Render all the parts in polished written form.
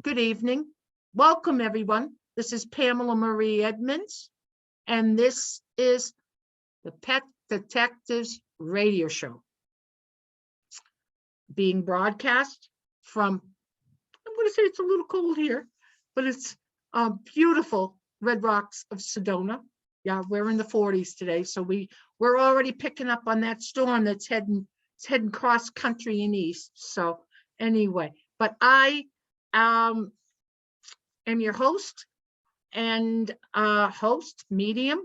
Good evening. Welcome, everyone. This is Pamela Marie Edmunds, and this is the Pet Detectives radio show being broadcast from, I'm going to say it's a little cold here, but it's beautiful Red Rocks of Sedona. Yeah, we're in the 40s today, so we're already picking up on that storm that's heading cross country and east. So anyway, but I am your host and host, medium,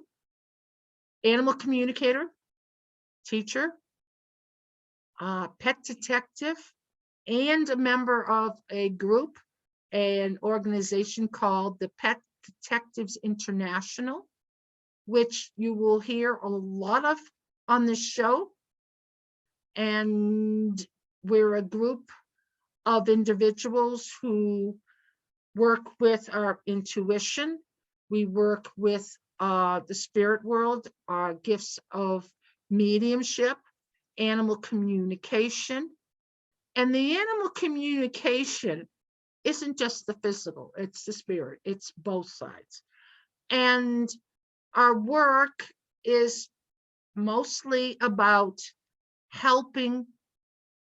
animal communicator, teacher, pet detective, and a member of a group, an organization called the Pet Detectives International, which you will hear a lot of on this show. And we're a group of individuals who work with our intuition. We work with the spirit world, our gifts of mediumship, animal communication. And the animal communication isn't just the physical, it's the spirit, it's both sides. And our work is mostly about helping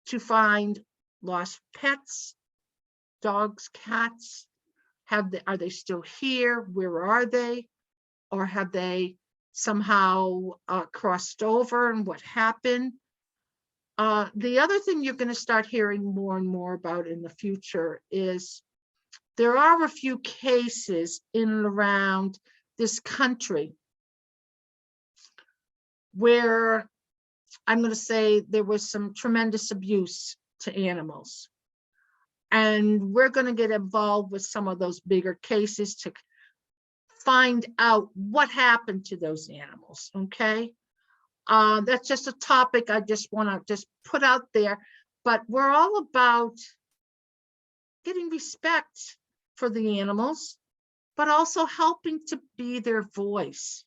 to find lost pets, dogs, cats. Are they still here? Where are they? Or have they somehow crossed over, and what happened? The other thing you're going to start hearing more and more about in the future is there are a few cases in and around this country where I'm going to say there was some tremendous abuse to animals. And we're going to get involved with some of those bigger cases to find out what happened to those animals, okay? That's just a topic I just want to just put out there, but we're all about getting respect for the animals, but also helping to be their voice.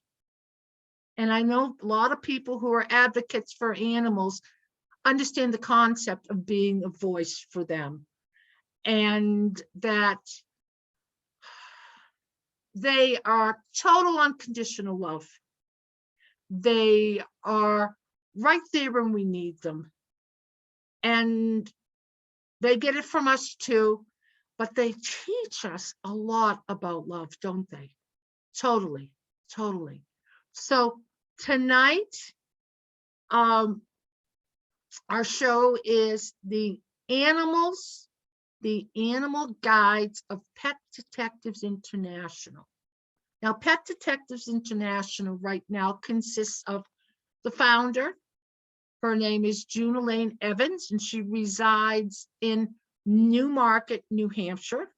And I know a lot of people who are advocates for animals understand the concept of being a voice for them, and that they are total unconditional love. They are right there when we need them. And they get it from us too, but they teach us a lot about love, don't they? Totally, totally. So tonight, our show is the Animal Guides of Pet Detectives International. Now, Pet Detectives International right now consists of the founder. Her name is Elaine Edmunds, and she resides in Newmarket, New Hampshire.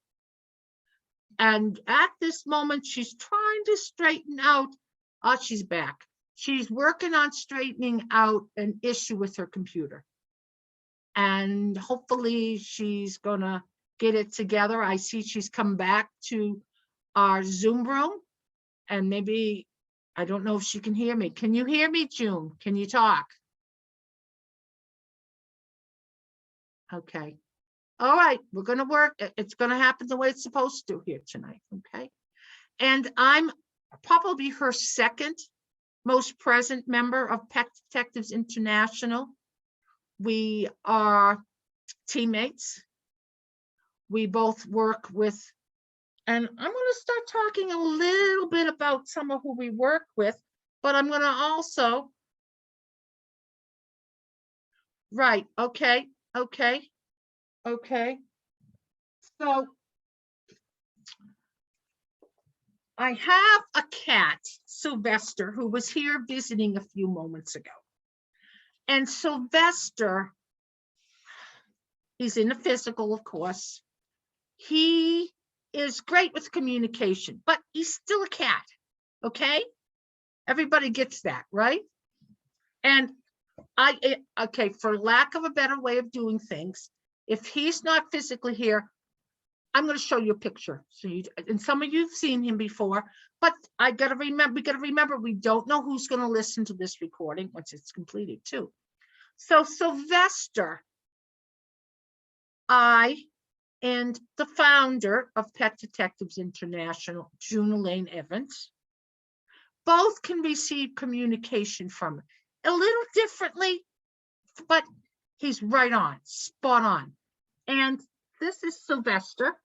And at this moment, she's trying to straighten out, she's back. She's working on straightening out an issue with her computer. And hopefully she's gonna get it together. I see she's come back to our Zoom room, and maybe, I don't know if she can hear me. Can you hear me, June? Can you talk? Okay. All right, we're gonna work. It's gonna happen the way it's supposed to here tonight, okay? And I'm probably her second most present member of Pet Detectives International. We are teammates. We both work with, and I'm going to start talking a little bit about some of who we work with, but I'm going to also, right, okay. So I have a cat, Sylvester, who was here visiting a few moments ago. And Sylvester, he's in the physical, of course. He is great with communication, but he's still a cat, okay? Everybody gets that, right? And okay, for lack of a better way of doing things, if he's not physically here, I'm going to show you a picture. So and some of you have seen him before, but we got to remember, we don't know who's going to listen to this recording once it's completed too. So Sylvester, I and the founder of Pet Detectives International, Elaine Evans. Both can receive communication from him. A little differently, but he's right on, spot on. And this is Sylvester,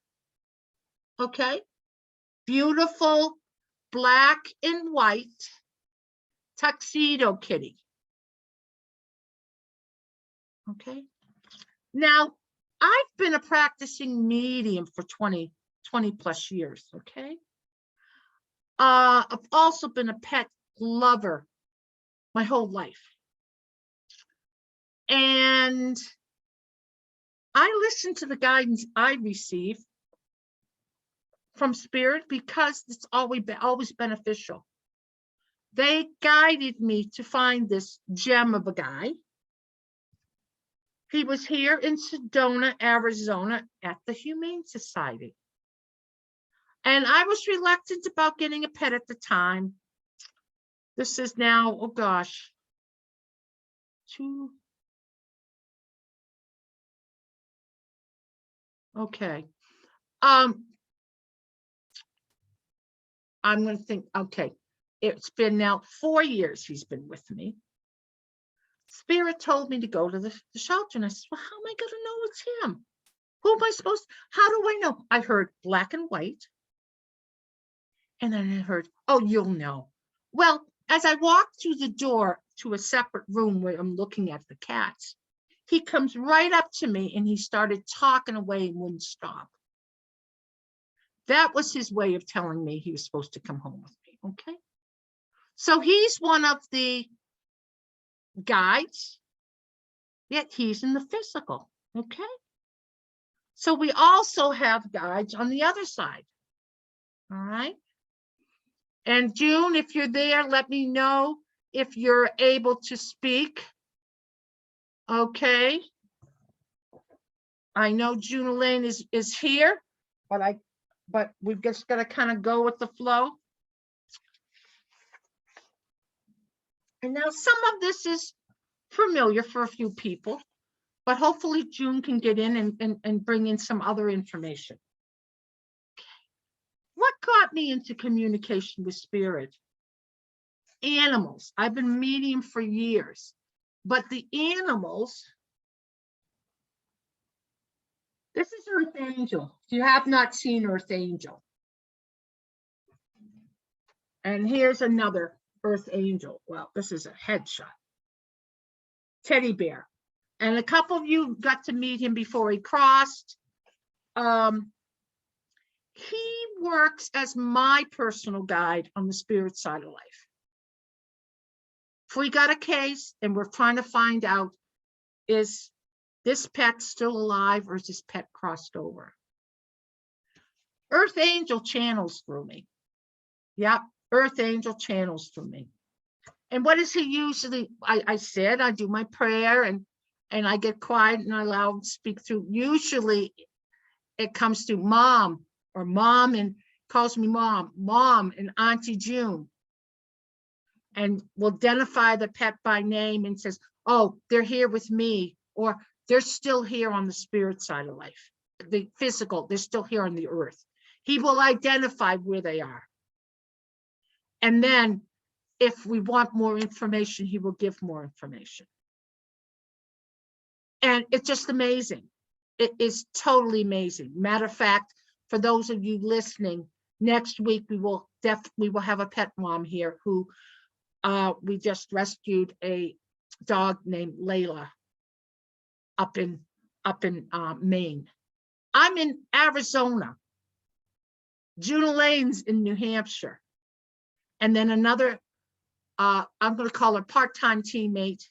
okay? Beautiful black and white tuxedo kitty. Okay. Now, I've been a practicing medium for 20 plus years, okay? I've also been a pet lover my whole life. And I listen to the guidance I receive from Spirit because it's always beneficial. They guided me to find this gem of a guy. He was here in Sedona, Arizona at the Humane Society. And I was reluctant about getting a pet at the time. This is now, oh gosh, okay. I'm going to think, okay, it's been now 4 years he's been with me. Spirit told me to go to the shelter, and I said, well, how am I going to know it's him? Who am I supposed to, how do I know? I heard black and white. And then I heard, oh, you'll know. Well, as I walked through the door to a separate room where I'm looking at the cats, he comes right up to me and he started talking away and wouldn't stop. That was his way of telling me he was supposed to come home with me, okay? So he's one of the guides, yet he's in the physical, okay? So we also have guides on the other side, all right? And June, if you're there, let me know if you're able to speak. Okay. I know June Elaine is here, but we've just got to kind of go with the flow. And now some of this is familiar for a few people, but hopefully June can get in and bring in some other information. What got me into communication with Spirit? Animals. I've been medium for years, but the animals, this is Earth Angel. If you have not seen Earth Angel. And here's another Earth Angel. Well, this is a headshot. Teddy bear. And a couple of you got to meet him before he crossed. He works as my personal guide on the spirit side of life. If we got a case and we're trying to find out, is this pet still alive or is this pet crossed over? Earth Angel channels through me. Yep, Earth Angel channels through me. And what does he usually, I said, I do my prayer and I get quiet and I allow him to speak through. Usually it comes through mom or mom and calls me mom and Auntie June. And will identify the pet by name and says, oh, they're here with me, or they're still here on the spirit side of life. The physical, they're still here on the earth. He will identify where they are. And then if we want more information, he will give more information. And it's just amazing. It is totally amazing. Matter of fact, for those of you listening, next week we will have a pet mom here who we just rescued a dog named Layla up in Maine. I'm in Arizona. June Elaine's in New Hampshire. And then another, I'm going to call her part-time teammate,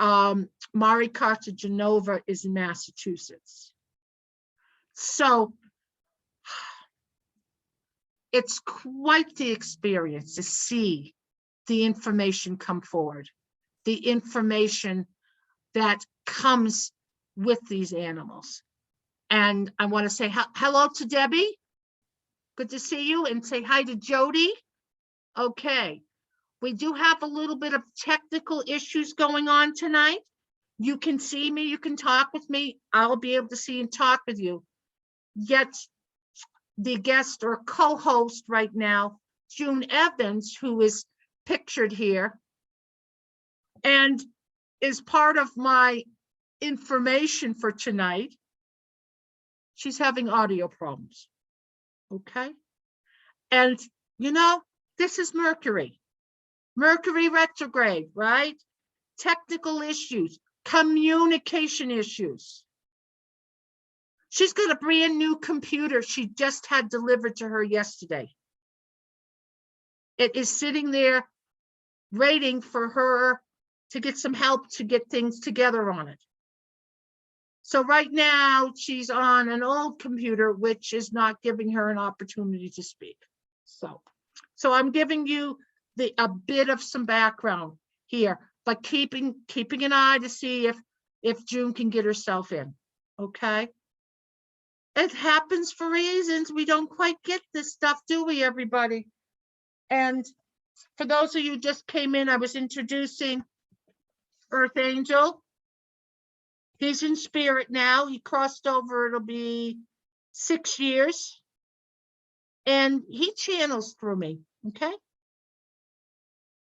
Mari Cartagenova is in Massachusetts. So it's quite the experience to see the information come forward, the information that comes with these animals. And I want to say hello to Debbie. Good to see you, and say hi to Jody. Okay, we do have a little bit of technical issues going on tonight. You can see me, you can talk with me, I'll be able to see and talk with you. Yet the guest or co-host right now, June Evans, who is pictured here and is part of my information for tonight, she's having audio problems. Okay. And you know, this is Mercury retrograde, right? Technical issues, communication issues. She's got a brand new computer she just had delivered to her yesterday. It is sitting there waiting for her to get some help to get things together on it. So right now she's on an old computer, which is not giving her an opportunity to speak. So I'm giving you a bit of some background here, but keeping an eye to see if June can get herself in. Okay. It happens for reasons. We don't quite get this stuff, do we, everybody? And for those of you who just came in, I was introducing Earth Angel. He's in spirit now. He crossed over, it'll be 6 years. And he channels through me, okay?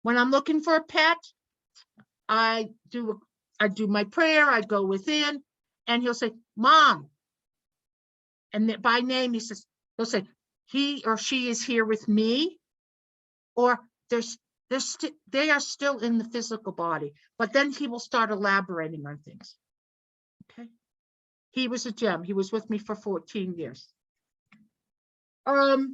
When I'm looking for a pet, I do my prayer, I go within, and he'll say, Mom. And by name, he'll say, he or she is here with me, or they are still in the physical body, but then he will start elaborating on things. Okay. He was a gem. He was with me for 14 years. How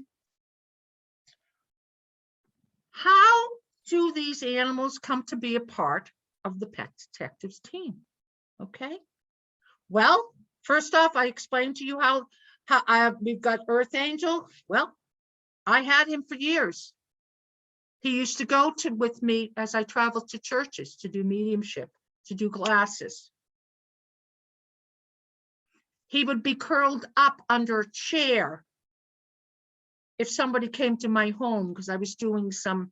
do these animals come to be a part of the Pet Detectives team? Okay. Well, first off, I explained to you how we've got Earth Angel. Well, I had him for years. He used to go with me as I traveled to churches to do mediumship, to do classes. He would be curled up under a chair if somebody came to my home, because I was doing some,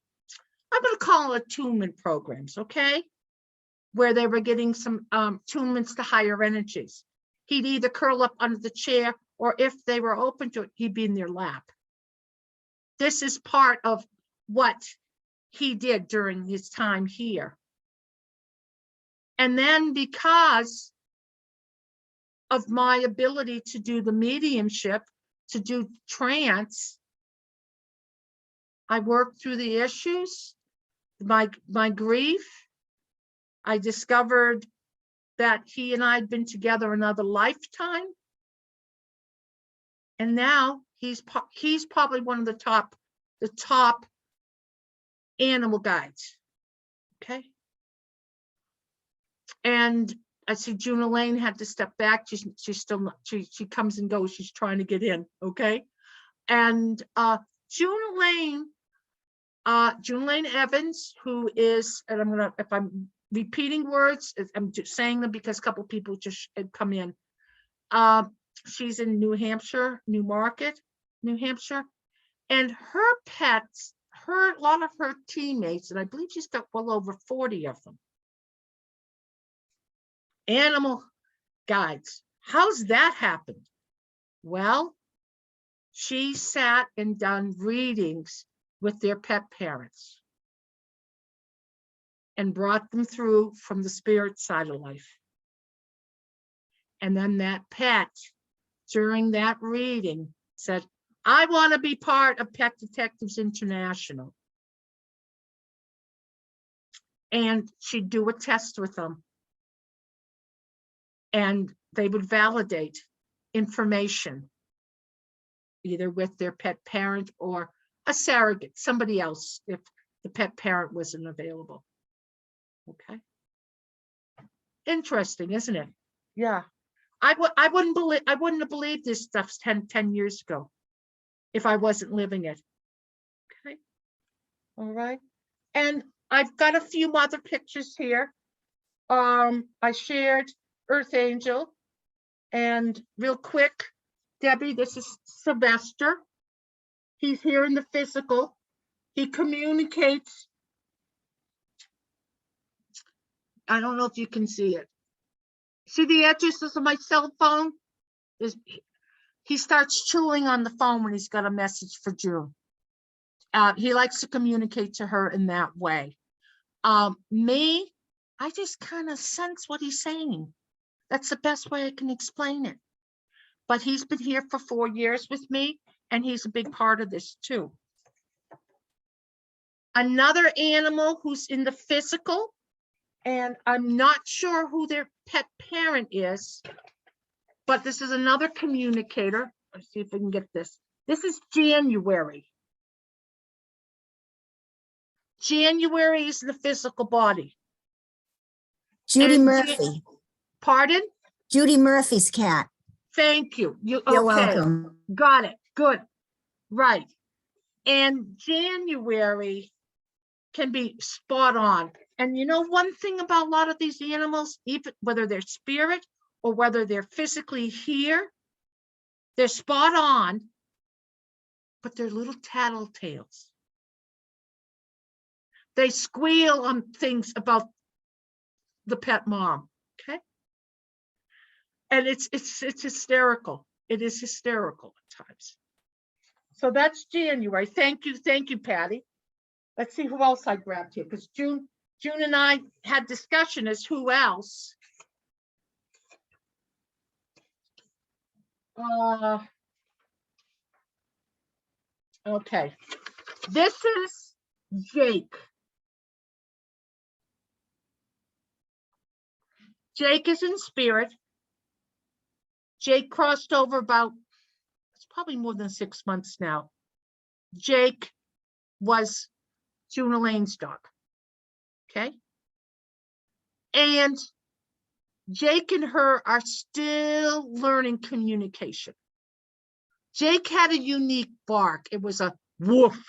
I'm going to call it attunement programs, okay? Where they were getting some attunements to higher energies. He'd either curl up under the chair, or if they were open to it, he'd be in their lap. This is part of what he did during his time here. And then because of my ability to do the mediumship, to do trance, I worked through the issues, my grief. I discovered that he and I had been together another lifetime. And now he's probably one of the top animal guides. Okay. And I see June Elaine had to step back. She's still not, she comes and goes. She's trying to get in. Okay. And June Elaine Evans, who is, and I'm gonna, if I'm repeating words, I'm just saying them because a couple of people just come in. She's in New Hampshire, Newmarket, New Hampshire, and her pets, a lot of her teammates, and I believe she's got well over 40 of them. Animal guides. How's that happened? Well, she sat and done readings with their pet parents and brought them through from the spirit side of life. And then that pet, during that reading, said, I want to be part of Pet Detectives International. And she'd do a test with them. And they would validate information, either with their pet parent or a surrogate, somebody else, if the pet parent wasn't available. Okay. Interesting, isn't it? Yeah. I wouldn't have believed this stuff 10 years ago if I wasn't living it. Okay. All right. And I've got a few other pictures here. I shared Earth Angel, and real quick, Debbie, this is Sylvester. He's here in the physical. He communicates. I don't know if you can see it. See the addresses of my cell phone? He starts chewing on the phone when he's got a message for June. He likes to communicate to her in that way. Me, I just kind of sense what he's saying. That's the best way I can explain it. But he's been here for 4 years with me, and he's a big part of this too. Another animal who's in the physical, and I'm not sure who their pet parent is, but this is another communicator. Let's see if we can get this. This is January. January is the physical body. Judy Murphy. Pardon? Judy Murphy's cat. Thank you. You're okay. Welcome. Got it. Good. Right. And January can be spot on. And you know, one thing about a lot of these animals, even whether they're spirit or whether they're physically here, they're spot on, but they're little tattletales. They squeal on things about the pet mom, okay? And it's hysterical. It is hysterical at times. So that's January. Thank you, Patty. Let's see who else I grabbed here, because June and I had discussion as who else. Okay, this is Jake. Jake is in spirit. Jake crossed over about, it's probably more than 6 months now. Jake was June Elaine's dog. Okay. And Jake and her are still learning communication. Jake had a unique bark. It was a woof.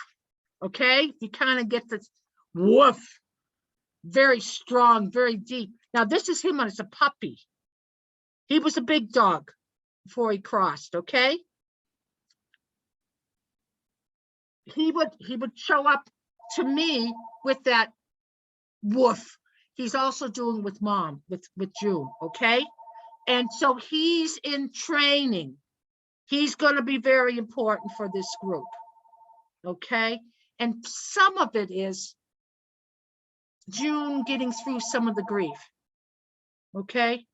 Okay. You kind of get this woof. Very strong, very deep. Now, this is him as a puppy. He was a big dog before he crossed, okay? He would show up to me with that woof. He's also doing with mom, with June, okay? And so he's in training. He's going to be very important for this group, okay? And some of it is June getting through some of the grief, okay?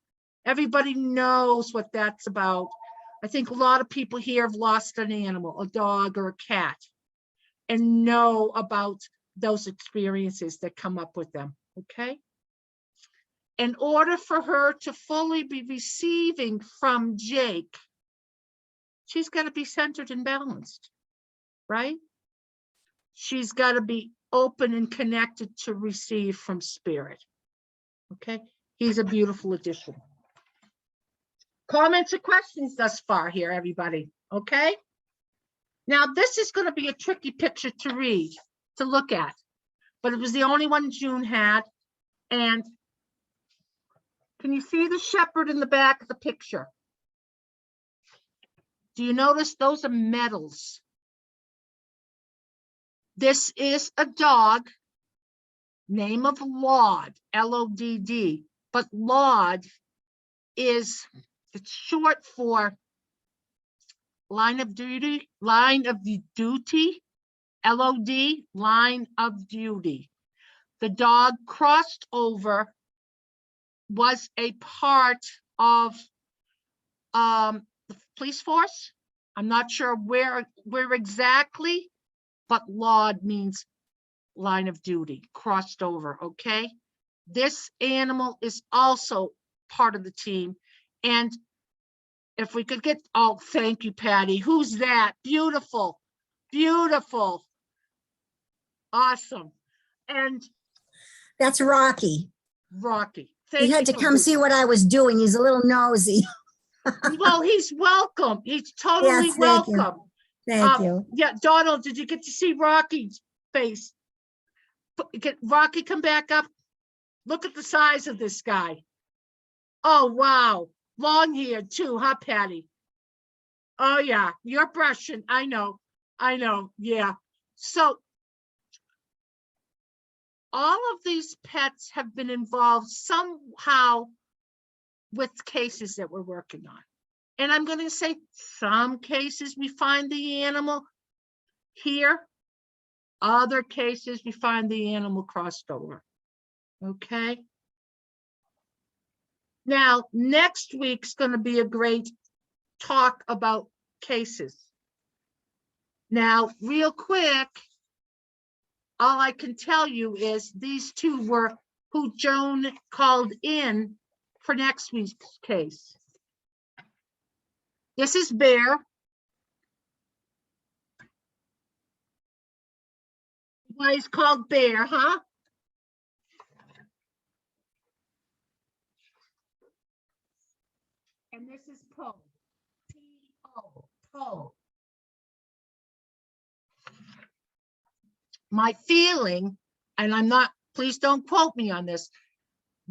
Everybody knows what that's about. I think a lot of people here have lost an animal, a dog or a cat, and know about those experiences that come up with them, okay? In order for her to fully be receiving from Jake, she's got to be centered and balanced, right? She's got to be open and connected to receive from spirit, okay? He's a beautiful addition. Comments or questions thus far here, everybody, okay? Now, this is going to be a tricky picture to read, to look at, but it was the only one June had. And can you see the shepherd in the back of the picture? Do you notice those are medals? This is a dog, name of Laud, L-O-D-D, but Laud is, it's short for line of duty, L-O-D, line of duty. The dog crossed over, was a part of the police force. I'm not sure where exactly, but Laud means line of duty, crossed over, okay? This animal is also part of the team. And if we could get, oh, thank you, Patty. Who's that? Beautiful, beautiful. Awesome. And that's Rocky. Rocky. He had to come see what I was doing. He's a little nosy. Well, he's welcome. He's totally welcome. Thank you. Yeah, Donald, did you get to see Rocky's face? Get Rocky, come back up. Look at the size of this guy. Oh, wow. Long hair too, huh, Patty? Oh, yeah. You're brushing. I know. Yeah. So all of these pets have been involved somehow with cases that we're working on. And I'm going to say some cases we find the animal here, other cases we find the animal crossed over. Okay. Now, next week's going to be a great talk about cases. Now, real quick, all I can tell you is these two were who Joan called in for next week's case. This is Bear. Why he's called Bear, huh? And this is Poe. P-O, Poe. My feeling, and I'm not, please don't quote me on this,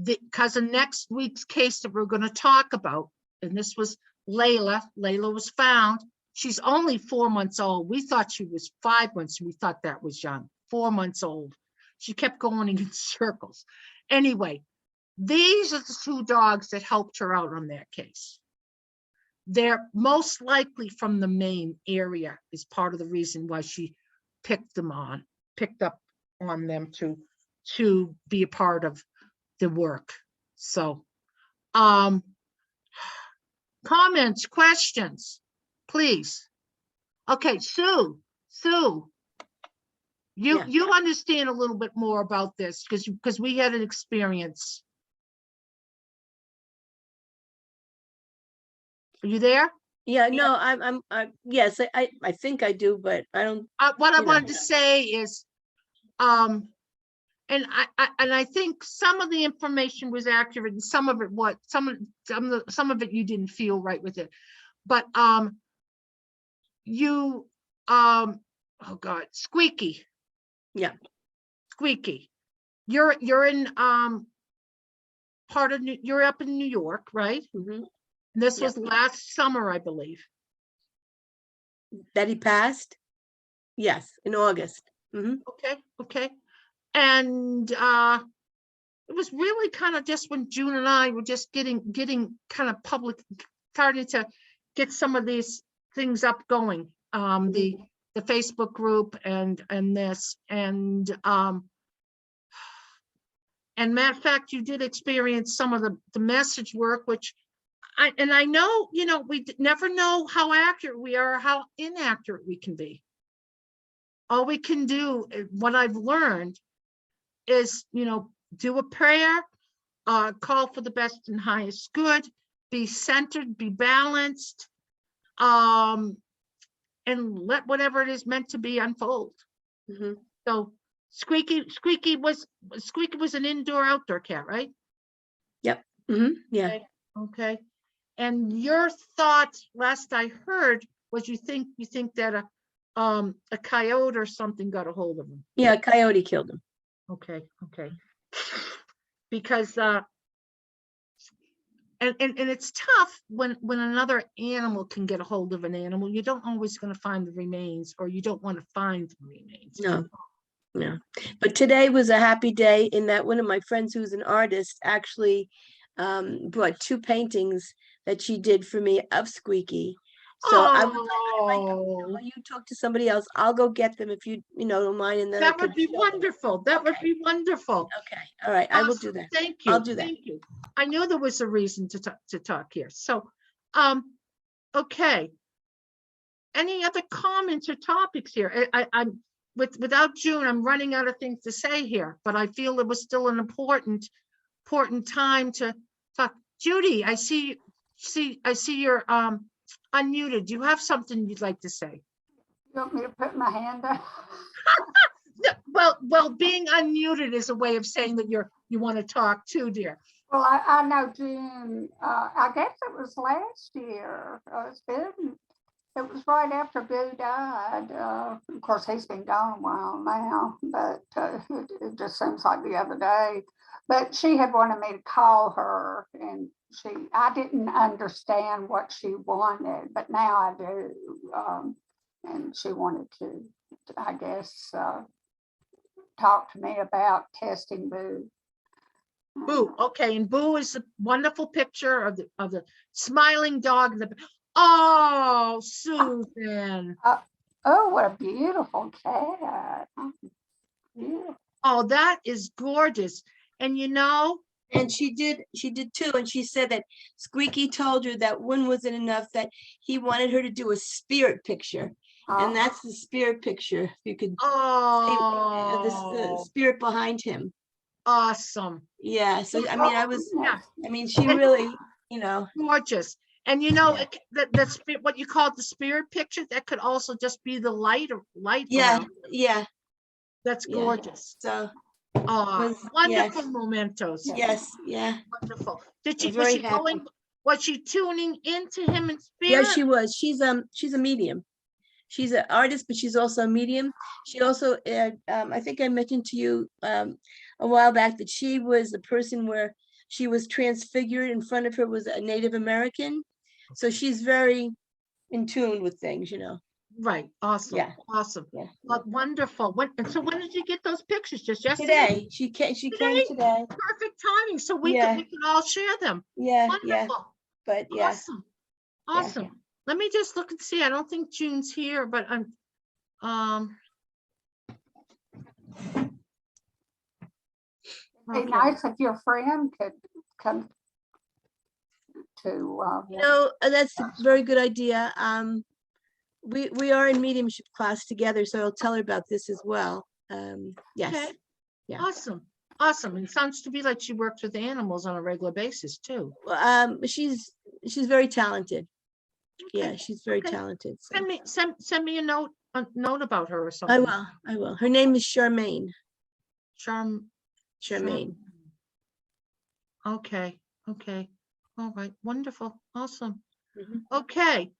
because of next week's case that we're going to talk about, and this was Layla. Layla was found. She's only 4 months old. We thought she was 5 months. We thought that was young. 4 months old. She kept going in circles. Anyway, these are the two dogs that helped her out on that case. They're most likely from the Maine area is part of the reason why she picked up on them to be a part of the work. So, comments, questions, please. Okay, Sue, you understand a little bit more about this because we had an experience. Are you there? Yeah, no, I'm yes, I think I do, but I don't. What I wanted to say is, and I think some of the information was accurate, and some of it some of it you didn't feel right with it, but oh God, Squeaky. Yeah. Squeaky. You're in you're up in New York, right? Mm-hmm. This was last summer, I believe. That he passed? Yes, in August. Mm-hmm. Okay. And it was really kind of just when June and I were just getting kind of public, starting to get some of these things up going. The Facebook group and this and matter of fact, you did experience some of the message work, which I know, we never know how accurate we are, or how inaccurate we can be. All we can do, what I've learned is, do a prayer, call for the best and highest good, be centered, be balanced, and let whatever it is meant to be unfold. Mm-hmm. So Squeaky was an indoor-outdoor cat, right? Yep. Mm-hmm. Yeah. Okay. And your thought, last I heard, was you think that a coyote or something got a hold of him. Yeah, a coyote killed him. Okay. Because and it's tough when another animal can get a hold of an animal. You don't always going to find the remains, or you don't want to find the remains. No. But today was a happy day in that one of my friends who's an artist actually brought 2 paintings that she did for me of Squeaky. So I would like, when you talk to somebody else, I'll go get them if you don't mind, and then that would be wonderful. That would be wonderful. Okay, all right, I will do that. Thank you. I'll do that. Thank you. I knew there was a reason to talk here. So, okay. Any other comments or topics here? I'm without June, I'm running out of things to say here, but I feel it was still an important time to talk. Judy, I see you're unmuted. Do you have something you'd like to say? You want me to put my hand up? No, well, being unmuted is a way of saying that you want to talk too, dear. Well, I know June, I guess it was last year. It was right after Boo died. Of course, he's been gone a while now, but it just seems like the other day. But she had wanted me to call her, and I didn't understand what she wanted, but now I do. And she wanted to, I guess, talk to me about testing Boo. Boo. Okay, and Boo is a wonderful picture of the smiling dog. Oh, Susan. Oh, what a beautiful cat. Beautiful. Oh, that is gorgeous. And you know, And she did too. And she said that Squeaky told her that one wasn't enough, that he wanted her to do a spirit picture. And that's the spirit picture. If you could see the oh, spirit behind him. awesome. Yeah. So, I mean, she And- really, you know, Gorgeous. And you know, Yeah. the spirit, what you call the spirit picture, that could also just be the light yeah, around. yeah. That's Yeah. gorgeous. So, Oh, was- wonderful yes. mementos. yes, yeah. Wonderful. Did she, I'm was very she happy. going, was she tuning into him in Yeah, spirit? she was. She's a medium. She's an artist, but she's also a medium. She also, I think I mentioned to you a while back that she was the person where she was transfigured. In front of her was a Native American. So she's very in tune with things, you know. Right, awesome, Yeah. awesome. Yeah. Wonderful. So when did you get those pictures? Just yesterday? Today, she came Today? today. Perfect timing, so we Yeah. could all share them. Yeah, yeah. Wonderful. But yeah. Awesome. Awesome. Let me just look and see. I don't think June's here, but I'm It'd be okay. nice if your friend could come to, You know, that's a very good idea. We are in mediumship class together, so I'll tell her about this as well. Yes. Okay. Yeah. Awesome. Awesome. And it sounds to be like she works with animals on a regular basis too. She's very talented. Yeah, Okay. she's very Okay. talented. So. Send me a note about her or something. I will. Her name is Charmaine. Charmaine. Okay. Okay. All right. Wonderful. Awesome. Mhm. Okay.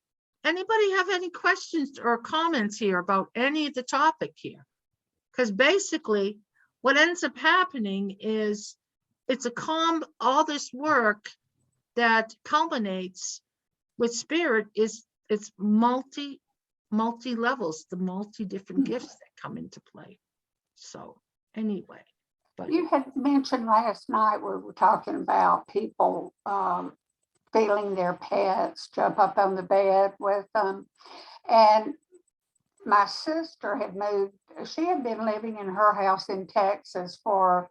Anybody have any questions or comments here about any of the topic here? Because basically what ends up happening is it's all this work that culminates with spirit is it's multi levels, the multi different gifts that come into play. So anyway, but you had mentioned last night, we were talking about people feeling their pets jump up on the bed with them. And my sister had moved, she had been living in her house in Texas for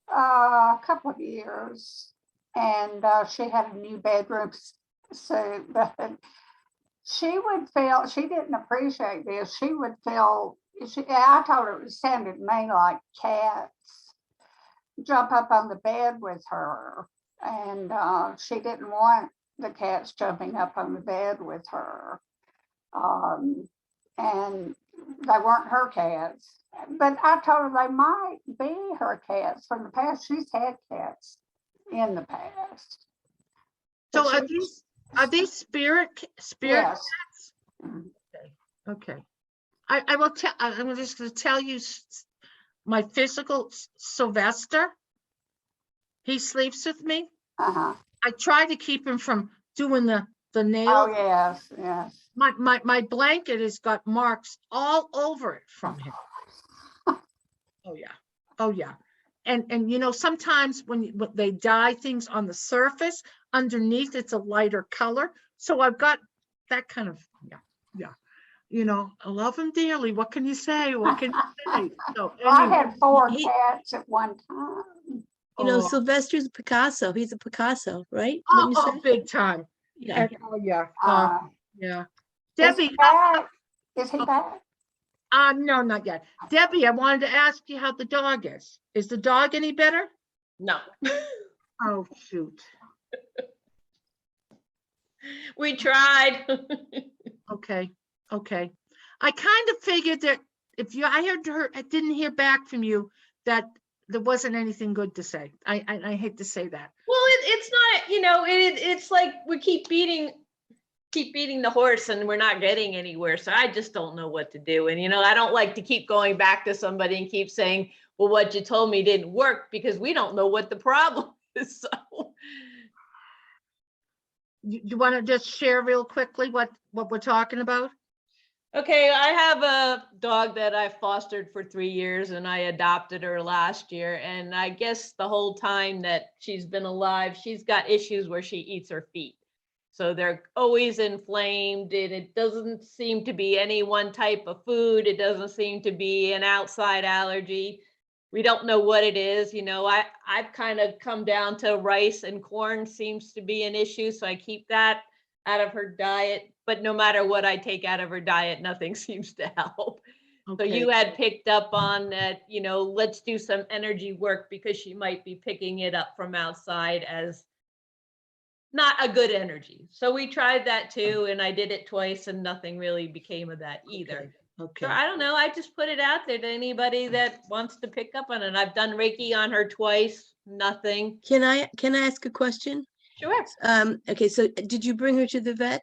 a couple of years. And she had a new bedroom suit, but she would feel, she didn't appreciate this. She would feel, I told her it sounded to me like cats jump up on the bed with her. And she didn't want the cats jumping up on the bed with her. And they weren't her cats. But I told her they might be her cats from the past. She's had cats in the past. so But are these spirit yes. cats? Okay. I will tell, I'm just going to tell you my physical Sylvester. He sleeps with me. Uh-huh. I try to keep him from doing the Oh, nails. yes, yes. My blanket has got marks all over it from him. Oh yeah. Oh yeah. And you know, sometimes when they dye things on the surface, underneath it's a lighter color. So I've got that kind of, yeah. You know, I love him dearly. What can you say? What can you say? So I anyway, had 4 He- cats at one time. You know, oh, Sylvester's a Picasso. He's a Picasso, right? Wouldn't you oh, say? big time. Yeah. Oh yeah. Yeah. Is Debbie, he back? Is he back? no, not yet. Debbie, I wanted to ask you how the dog is. Is the dog any better? No, Oh, shoot. we tried. Okay, okay. I kind of figured that I didn't hear back from you that there wasn't anything good to say. I hate to say that. Well, it's not, you know, it's like we keep beating the horse and we're not getting anywhere. So I just don't know what to do. And, you know, I don't like to keep going back to somebody and keep saying, well, what you told me didn't work, because we don't know what the problem is. So You want to just share real quickly what we're talking about? Okay, I have a dog that I fostered for 3 years and I adopted her last year. And I guess the whole time that she's been alive, she's got issues where she eats her feet. So they're always inflamed and it doesn't seem to be any one type of food. It doesn't seem to be an outside allergy. We don't know what it is. I've kind of come down to rice and corn seems to be an issue. So I keep that out of her diet, but no matter what I take out of her diet, nothing seems to help. So Okay. you had picked up on that, let's do some energy work because she might be picking it up from outside as not a good energy. So we tried that too, and I did it twice and nothing really became of that either. Okay. So I don't know, I just put it out there to anybody that wants to pick up on it. I've done Reiki on her twice, nothing. Can I ask a question? Sure. Okay, so did you bring her to the vet?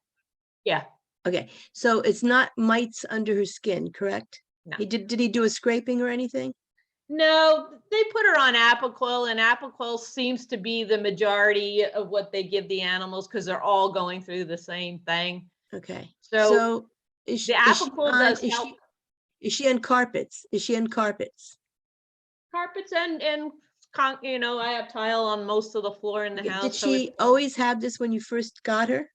Yeah. Okay, so it's not mites under her skin, correct? No. Did he do a scraping or anything? No, they put her on Apoquel, and Apoquel seems to be the majority of what they give the animals because they're all going through the same thing. Okay, So so is the Apoquel does help is she on carpets? Is she on carpets? carpets and I have tile on most of the floor in the house. Did so she it's- always have this when you first got her?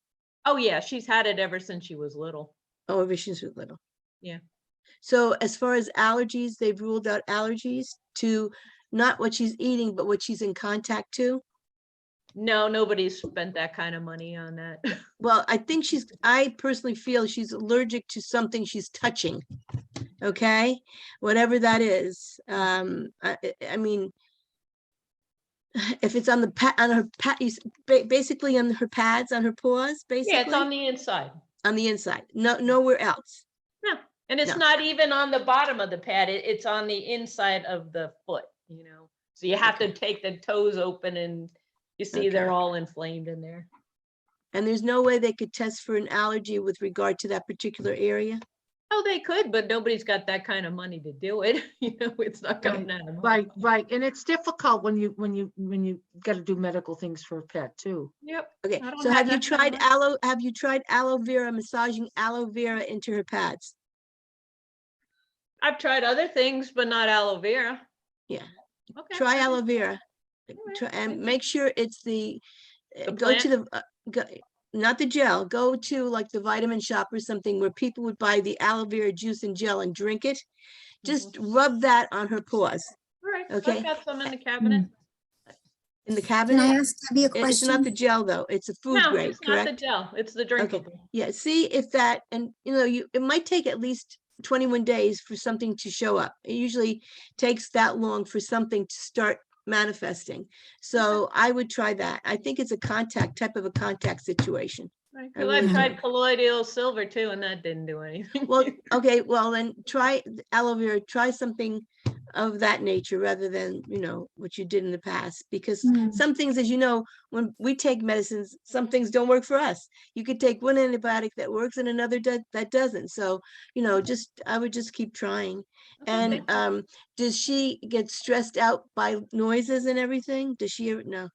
Oh yeah, she's had it ever since she was little. Oh, ever since she was little. Yeah. So as far as allergies, they've ruled out allergies to not what she's eating, but what she's in contact to. No, nobody's spent that kind of money on that. Well, I personally feel she's allergic to something she's touching. Okay, whatever that is. I mean, if it's on her basically on her pads, on her paws, basically. Yeah, it's on the inside. On the inside, nowhere else. No, and it's No. not even on the bottom of the pad. It's on the inside of the foot. So you have to take the toes open, and you see they're Okay. all inflamed in there. And there's no way they could test for an allergy with regard to that particular area. Oh, they could, but nobody's got that kind of money to do it. It's not coming out of money. Right. And it's difficult when you got to do medical things for a pet too. Yep. Okay, I don't so have have you that kind of money. have you tried aloe vera, massaging aloe vera into her pads? I've tried other things, but not aloe vera. Yeah. Okay. Try aloe vera. right, Try, and thank make sure it's The go to plant? the, not the gel, go to like the vitamin shop or something where people would buy the aloe vera juice and gel and drink it. Just rub that on her paws All right. okay. I've got some in the cabinet. in the Can cabinet. I ask Debbie a It's not the question? gel though, it's a food No, grade, it's not the correct? gel. It's the drinkable. Yeah, see if that, and it might take at least 21 days for something to show up. It usually takes that long for something to start manifesting. So I would try that. I think it's a type of a contact situation. Right, I 'cause I really tried do. colloidal silver too, and that didn't do anything. Well, okay, well then try aloe vera, try something of that nature rather than, what you did in the past, because Hmm. some things, as you know, when we take medicines, some things don't work for us. You could take one antibiotic that works and another that doesn't. So, I would just keep trying. Okay. And does she get stressed out by noises and everything? Does she ever? No.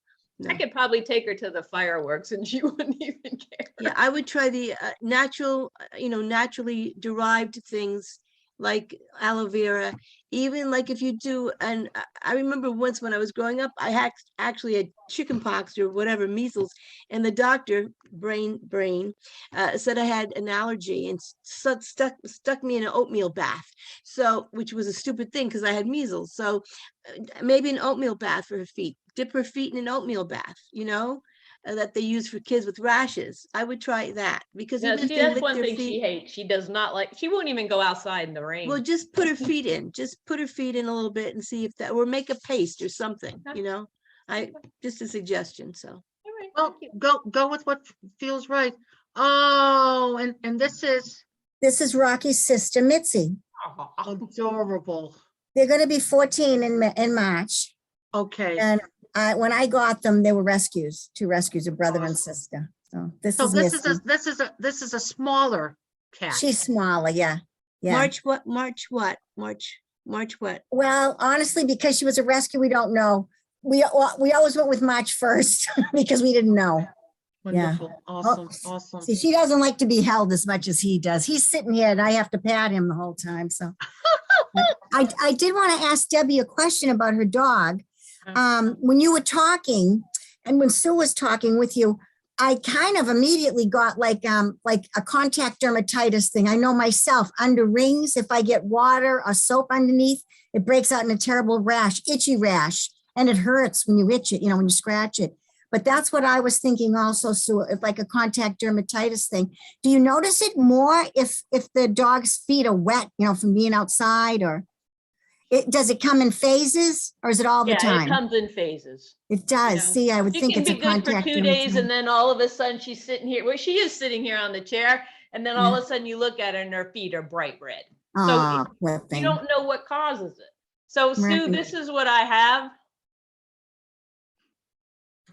I could probably take her to the fireworks and she wouldn't even care. Yeah, I would try the natural, naturally derived things like aloe vera. Even like if you do, and I remember once when I was growing up, I actually had chicken pox or whatever, measles, and the doctor, brain, said I had an allergy and stuck me in an oatmeal bath. So, which was a stupid thing because I had measles. So maybe an oatmeal bath for her feet. Dip her feet in an oatmeal bath, that they use for kids with rashes. I would try that because No, even if see, they that's lick one their thing she feet, hates. She does not like, she won't even go outside in the rain. well, just put her feet in. Just put her feet in a little bit and see if that, or make a paste or something. Okay. Just a suggestion. So All right, Well, thank you. go with what feels right. Oh, and this is This is Rocky's sister, Mitzi. adorable. They're going to be 14 in March. Okay. And when I got them, they were rescues, 2 rescues, a brother and sister. So this So is this Mitzi. is a smaller cat. She's smaller, yeah. Yeah. March what? Well, honestly, because she was a rescue, we don't know. We always went with March 1st because we didn't know. Wonderful. Awesome. Awesome. See, she doesn't like to be held as much as he does. He's sitting here and I have to pat him the whole time. So I did want to ask Debbie a question about her dog. When you were talking and when Sue was talking with you, I kind of immediately got like a contact dermatitis thing. I know myself under rings, if I get water or soap underneath, it breaks out in a terrible rash, itchy rash, and it hurts when you itch it, when you scratch it. But that's what I was thinking also, Sue, like a contact dermatitis thing. Do you notice it more if the dog's feet are wet, from being outside, or does it come in phases, or is it all the Yeah, time? it comes in phases. It does. See, I would She think can it's be a good for contact 2 days, dermatitis. and then all of a sudden she's sitting here. Well, she is sitting here on the chair, and then all of a sudden you look at her and her feet are bright red. Oh, poor You thing. don't know what causes it. So Sue, Right. this is what I have.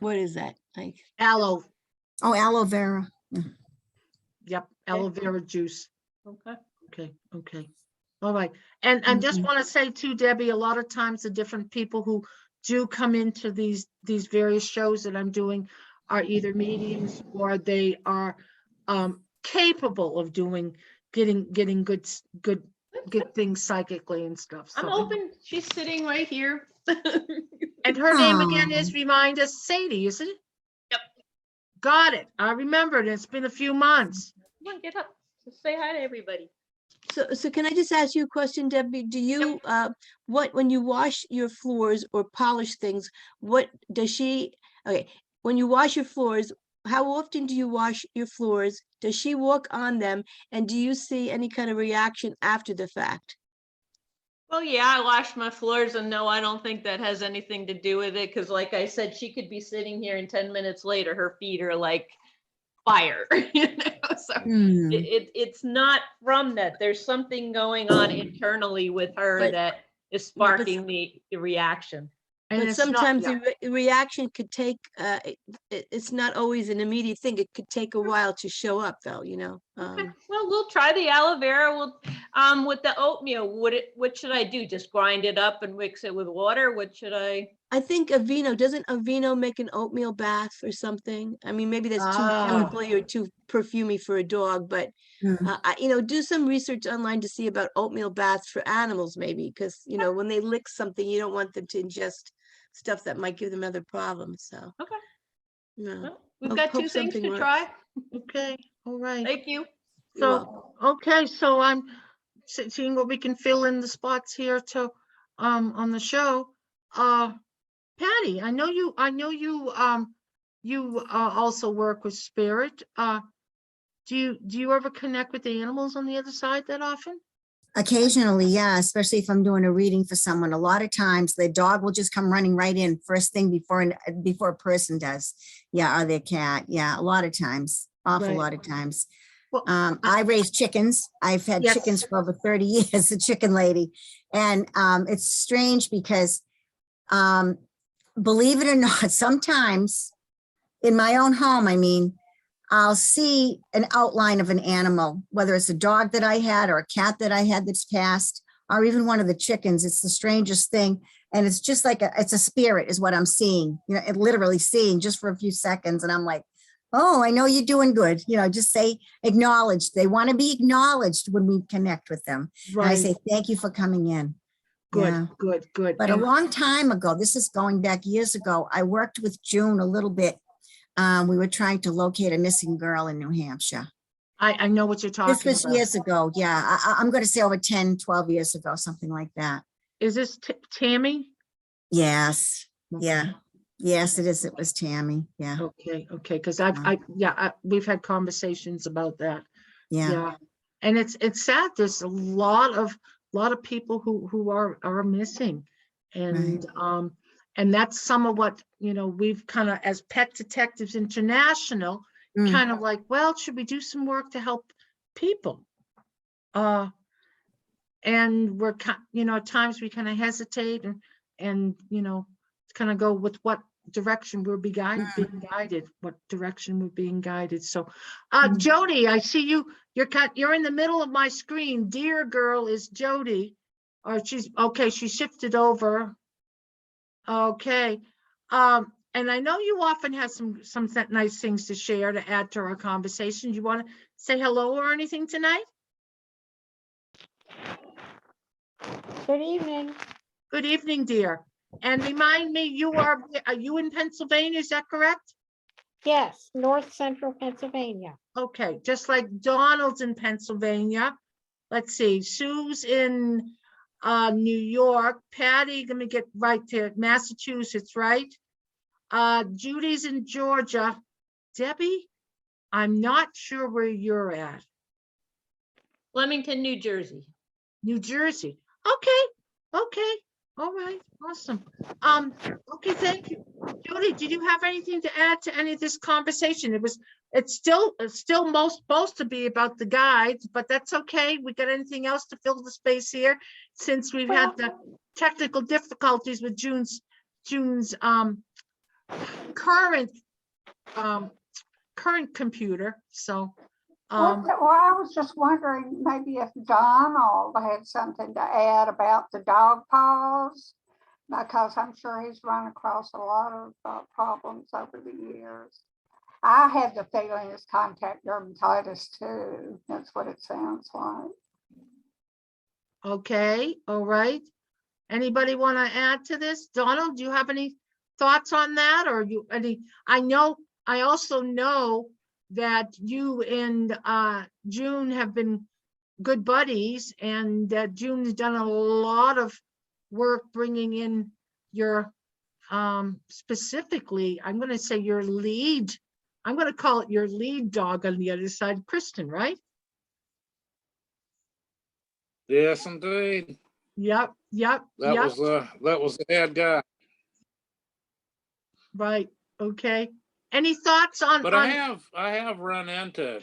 What is that? Like, Aloe. Oh, aloe vera. Yep. Aloe vera juice. Okay. Okay. Okay. All right. And I just want to say too, Debbie, a lot of times the different people who do come into these various shows that I'm doing are either mediums or they are capable of getting good things psychically and stuff. I'm So open. She's sitting right here. and her name again is, Oh. remind us, Sadie, isn't it? Yep. Got it. I remembered. It's been a few months. Come on, get up. Just say hi to everybody. So can I just ask you a question, Debbie? Do you, when you wash your floors or polish things, what does she, okay, when you wash your floors, how often do you wash your floors? Does she walk on them? And do you see any kind of reaction after the fact? Well, yeah, I washed my floors, and no, I don't think that has anything to do with it. Because like I said, she could be sitting here and 10 minutes later, her feet are like fire. So it's not from that. There's something going on internally with her But- that is but- sparking the reaction. And But it's not- sometimes yeah. the reaction could take, it's not always an immediate thing. It could take a while to show up though, Okay. Well, we'll try the aloe vera. We'll with the oatmeal. What should I do? Just grind it up and mix it with water? What should I? I think doesn't Aveeno make an oatmeal bath or something? I mean, maybe that's too chemically or too perfumey for a dog, but do some research online to see about oatmeal baths for animals, maybe, because when they lick something, you don't want them to ingest stuff that might give them other problems. So Okay. no. Well, we've Hope- got hope 2 things something to works. try. Okay. All right. Thank you. You're welcome. So, okay, so I'm seeing what we can fill in the spots here to, on the show. Patty, I know you also work with spirit. Do you ever connect with the animals on the other side that often? Occasionally, yeah, especially if I'm doing a reading for someone. A lot of times the dog will just come running right in first thing before a person does. Yeah, or their cat. Yeah, a lot of times, awful Right. lot of times. Well, I raise chickens. I've had Yes. chickens for over 30 years, a chicken lady. And it's strange because believe it or not, sometimes in my own home, I'll see an outline of an animal, whether it's a dog that I had or a cat that I had that's passed, or even one of the chickens. It's the strangest thing. And it's just like it's a spirit is what I'm seeing, literally seeing just for a few seconds. And I'm like, oh, I know you're doing good. Just say acknowledged. They want to be acknowledged when we connect with them. And I right, say, thank you for coming in. good, Yeah. good. But a And- long time ago, this is going back years ago, I worked with June a little bit. We were trying to locate a missing girl in New Hampshire. I know what you're talking This was about. years ago. Yeah, I'm going to say over 10, 12 years ago, something like that. Is this Tammy? Yes. Yeah. Yes, it is. It was Tammy. Yeah. Okay, because we've had conversations about that. Yeah. Yeah, and it's sad. There's a lot of people who are missing, and and that's some of what we've kind of, as Pet Detectives International, Mm. kind of like, well, should we do some work to help people? And we're at times we kind of hesitate and kind of go with what direction we're being guided, what direction we're being guided. So, Jody, I see you. You're in the middle of my screen. Dear girl is Jody, or she's okay. She shifted over. Okay. And I know you often have some nice things to share to add to our conversation. You want to say hello or anything tonight? Good evening. Good evening, dear. And remind me, are you in Pennsylvania? Is that correct? Yes, North Central Pennsylvania. Okay, just like Donald's in Pennsylvania. Let's see, Sue's in New York. Patty, let me get right to Massachusetts, right? Judy's in Georgia. Debbie, I'm not sure where you're at. Flemington, New Jersey. New Jersey. Okay. All right, awesome. Okay, thank you. Judy, did you have anything to add to any of this conversation? It's still most supposed to be about the guides, but that's okay. We got anything else to fill the space here since we've had the technical difficulties with June's current computer. So Well, I was just wondering maybe if Donald had something to add about the dog paws, because I'm sure he's run across a lot of problems over the years. I had the feeling it's contact dermatitis too. That's what it sounds like. okay, all right. Anybody want to add to this? Donald, do you have any thoughts on that, or I also know that you and June have been good buddies, and that June's done a lot of work bringing in your specifically, I'm going to say your lead, I'm going to call it your lead dog on the other side, Kristen, right? Yes, indeed. Yep. That was the head guy. Right. Okay. Any thoughts on? But I have run into.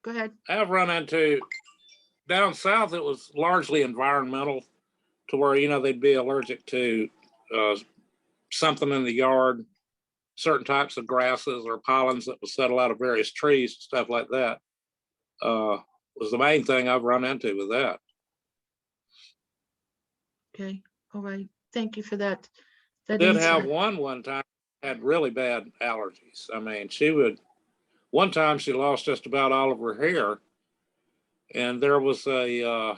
Go ahead. I have run into down south. It was largely environmental, to where they'd be allergic to something in the yard, certain types of grasses or pollens that would settle out of various trees, stuff like that. Was the main thing I've run into with that. Okay. All right. Thank you for that. Did have one time had really bad allergies. I mean, one time she lost just about all of her hair, and there was a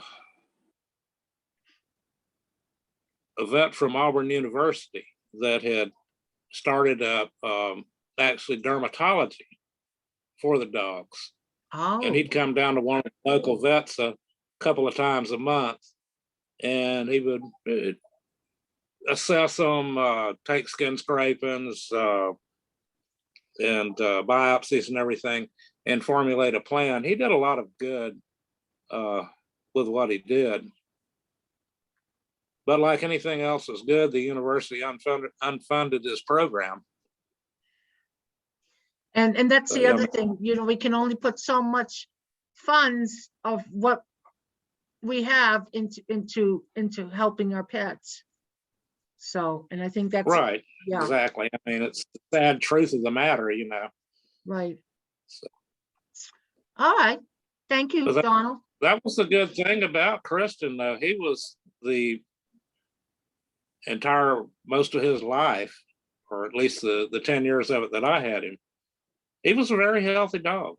vet from Auburn University that had started up actually dermatology for the dogs. Oh. And he'd come down to one of the local vets a couple of times a month, and he would assess them, take skin scrapings and biopsies and everything, and formulate a plan. He did a lot of good with what he did. But like anything else that's good, the university unfunded this program. And that's the other thing, we can only put so much funds of what we have into helping our pets. So, and I think that's right. Yeah. Exactly. I mean, it's the sad truth of the matter, Right. So. All right. Thank you, Donald. That was the good thing about Kristen, though. He was the entire most of his life, or at least the 10 years of it that I had him. He was a very healthy dog.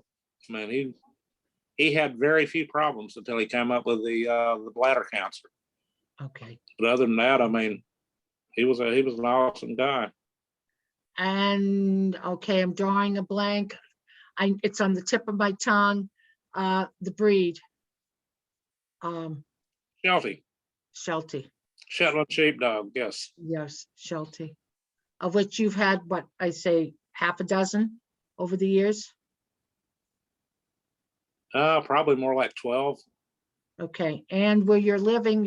I mean, he had very few problems until he came up with the bladder cancer. Okay. But other than that, I mean, he was an awesome guy. And okay, I'm drawing a blank. It's on the tip of my tongue. The breed. Sheltie. Sheltie. Shetland sheepdog, yes. Yes, Sheltie. Of which you've had, what I say, half a dozen over the years? Probably more like 12. Okay, and where you're living,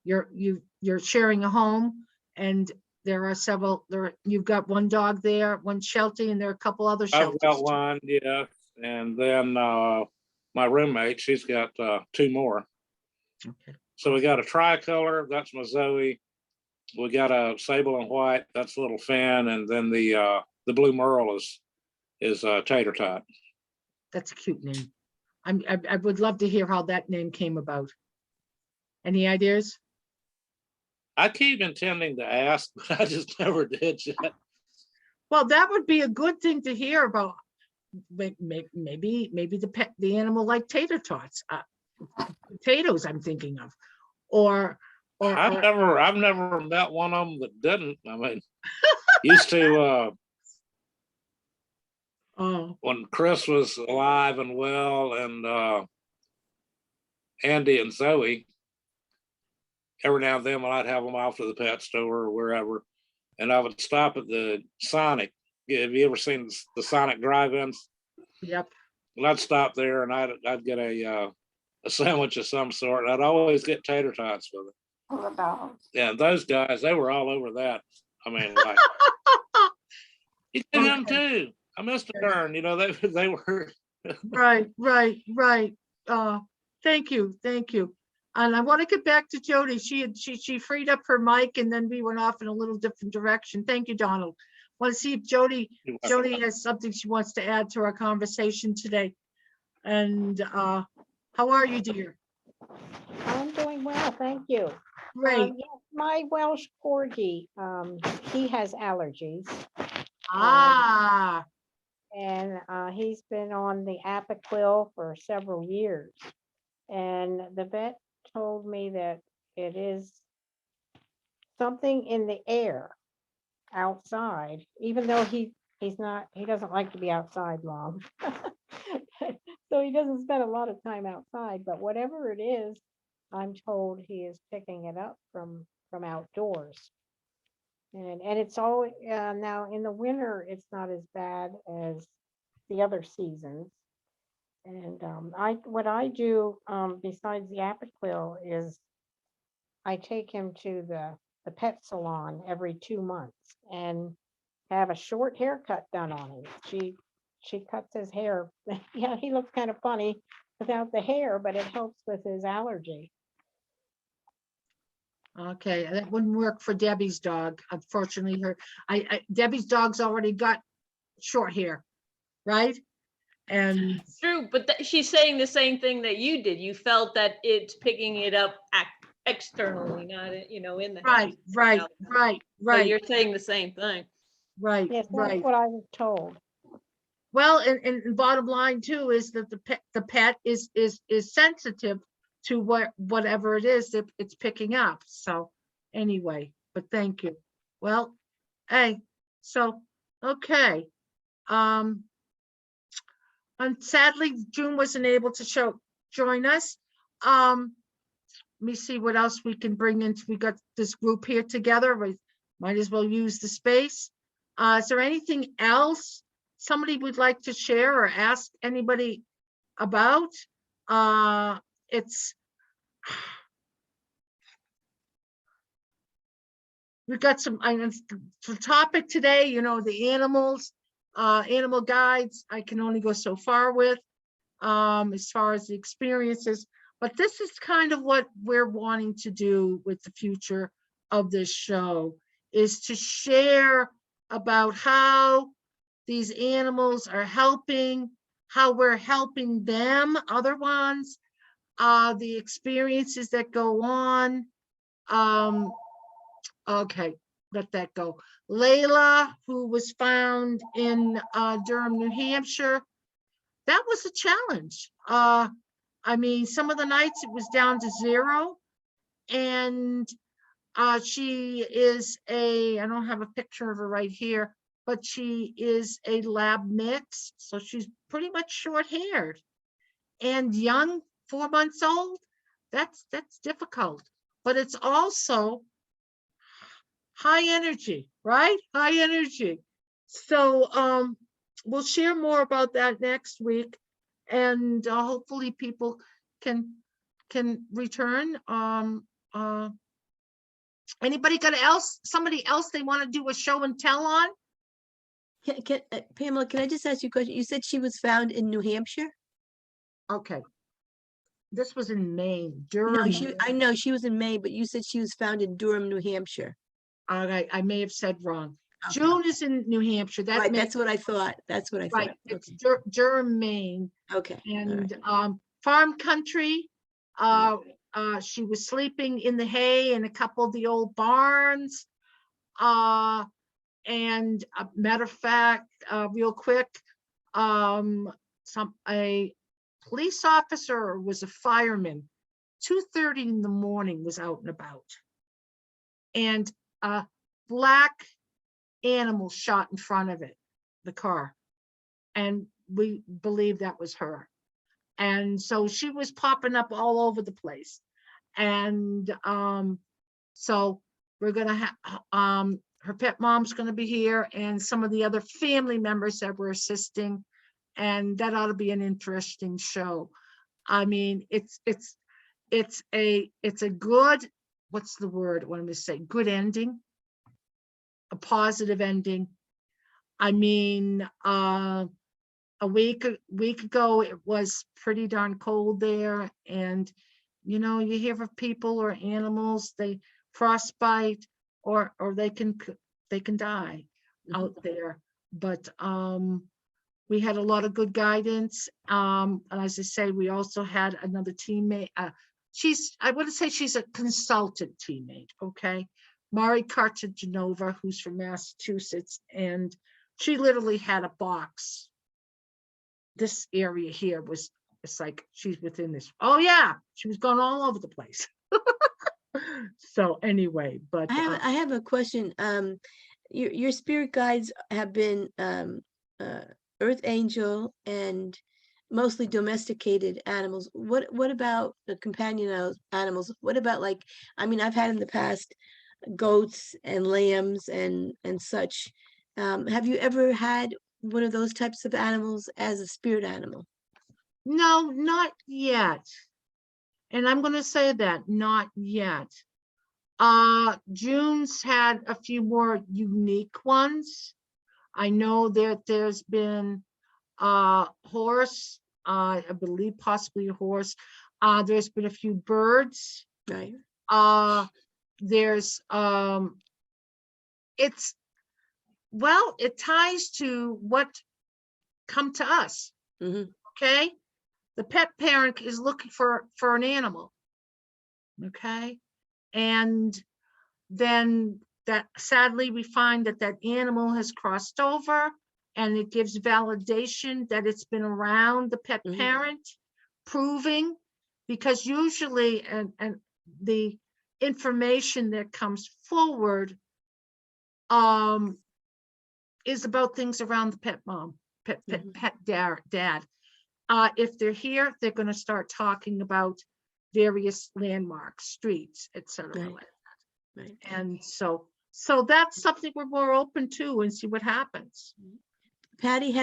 you're sharing a home, and there are several. You've got one dog there, one Sheltie, and there are a couple other shelters. I've got one, yeah, and then my roommate, she's got 2 more. Okay. So we got a tricolor, that's my Zoe. We got a sable and white, that's Little Finn, and then the blue merle is Tater Tot. That's a cute name. I would love to hear how that name came about. Any ideas? I keep intending to ask, but I just never did yet. Well, that would be a good thing to hear about. Maybe the animal like tater tots, potatoes. I'm thinking of, or I've never met one of them that didn't. I mean, used to oh, when Chris was alive and well, and Andy and Zoe, every now and then when I'd have them off to the pet store or wherever, and I would stop at the Sonic. Have you ever seen the Sonic drive-ins? yep. And I'd stop there and I'd get a sandwich of some sort. I'd always get tater tots with it. For the dogs. Yeah, those guys, they were all over that. I mean, like, you get him Okay. too. I missed a turn. You know, they were. Right. Thank you. And I want to get back to Jody. She freed up her mic and then we went off in a little different direction. Thank you, Donald. Want to see if Jody has something she wants to add to our conversation today. And how are you, dear? I'm doing well, thank you. Great. Yes, my Welsh Corgi, he has allergies, Ah, and he's been on the Apoquil for several years. And the vet told me that it is something in the air outside, even though he doesn't like to be outside long. So he doesn't spend a lot of time outside, but whatever it is, I'm told he is picking it up from outdoors. And it's all now in the winter, it's not as bad as the other seasons. And what I do besides the Apoquil is I take him to the pet salon every 2 months and have a short haircut done on him. She cuts his hair. Yeah, he looks kind of funny without the hair, but it helps with his allergy. okay. That wouldn't work for Debbie's dog. Unfortunately, Debbie's dog's already got short hair, right? And True, but she's saying the same thing that you did. You felt that it's picking it up externally, not, in the house. right. So you're saying the same thing. Right. Yes, that's what I was told. Well, and bottom line too is that the pet is sensitive to whatever it is that it's picking up. So anyway, but thank you. Well, hey, so okay. And sadly, June wasn't able to join us. Let me see what else we can bring in. We got this group here together. We might as well use the space. Is there anything else somebody would like to share or ask anybody about? We've got the topic today, the animals, animal guides, I can only go so far with, as far as the experiences, but this is kind of what we're wanting to do with the future of this show, is to share about how these animals are helping, how we're helping them, other ones, the experiences that go on. Okay, let that go. Layla, who was found in Durham, New Hampshire, that was a challenge. I mean, some of the nights it was down to 0, and she is I don't have a picture of her right here, but she is a lab mix, so she's pretty much short-haired and young, 4 months old. That's difficult, but it's also high energy, right? High energy. So we'll share more about that next week, and hopefully people can return. Anybody somebody else they want to do a show and tell on? Pamela, can I just ask you a question? You said she was found in New Hampshire? Okay. This was in Maine, Durham. No, I know she was in Maine, but you said she was found in Durham, New Hampshire. All right, I may have said wrong. Okay. June is in New Hampshire. Right, that's what I thought. That's what I right. thought. It's Durham, Maine. Okay. And farm country. I she was sleeping in the hay in a couple of the old barns. And matter of fact, real quick, a police officer or was a fireman, 2:30 in the morning was out and about. And a black animal shot in front of it, the car. And we believe that was her. And so she was popping up all over the place. And so we're gonna have her pet mom's gonna be here and some of the other family members that were assisting. And that ought to be an interesting show. I mean, it's a good, what's the word I want to say? Good ending, a positive ending. I mean, a week ago, it was pretty darn cold there. And, you know, you hear of people or animals, they frostbite or they can die out there. But we had a lot of good guidance. And as I say, we also had another teammate. I wouldn't say she's a consultant teammate, okay? Mari Cartagenova, who's from Massachusetts, and she literally had a box. This area here was, it's like she's within this. Oh yeah, she was going all over the place. So anyway, but I have a question. Your spirit guides have been Earth Angel and mostly domesticated animals. What about the companion animals? What about, like, I mean, I've had in the past goats and lambs and such. Have you ever had one of those types of animals as a spirit animal? no, not yet. And I'm going to say that, not yet. June's had a few more unique ones. I know that there's been a horse, I believe possibly a horse. There's been a few birds. Right. There's it ties to what come to us. Mhm. Okay. The pet parent is looking for an animal. Okay. And then that sadly we find that animal has crossed over, and it gives validation that it's been around the pet Mhm. parent, proving, because usually and the information that comes forward is about things around the pet mom, pet dad. If they're here, they're going to start talking about various landmarks, streets, etc. Right. like that. Right. And so that's something we're more open to and see what happens. Patty,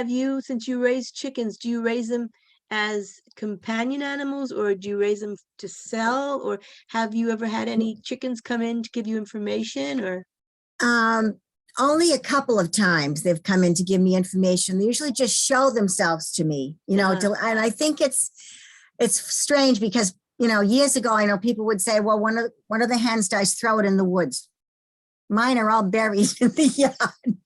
since you raise chickens, do you raise them as companion animals, or do you raise them to sell, or have you ever had any chickens come in to give you information, or? Only a couple of times they've come in to give me information. They usually just show themselves to me, you know, and I think it's strange because, you know, years ago, I know people would say, well, one of the hens dies, throw it in the woods. Mine are all buried in the yard.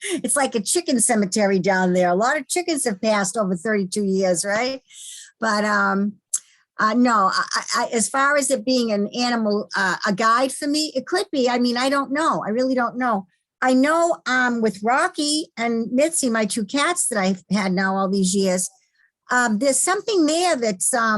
It's like a chicken cemetery down there. A lot of chickens have passed over 32 years, right? But no, I, as far as it being an animal, a guide for me, it could be. I mean, I don't know. I really don't know. I know with Rocky and Mitzi, my two cats that I've had now all these years, there's something there that's, I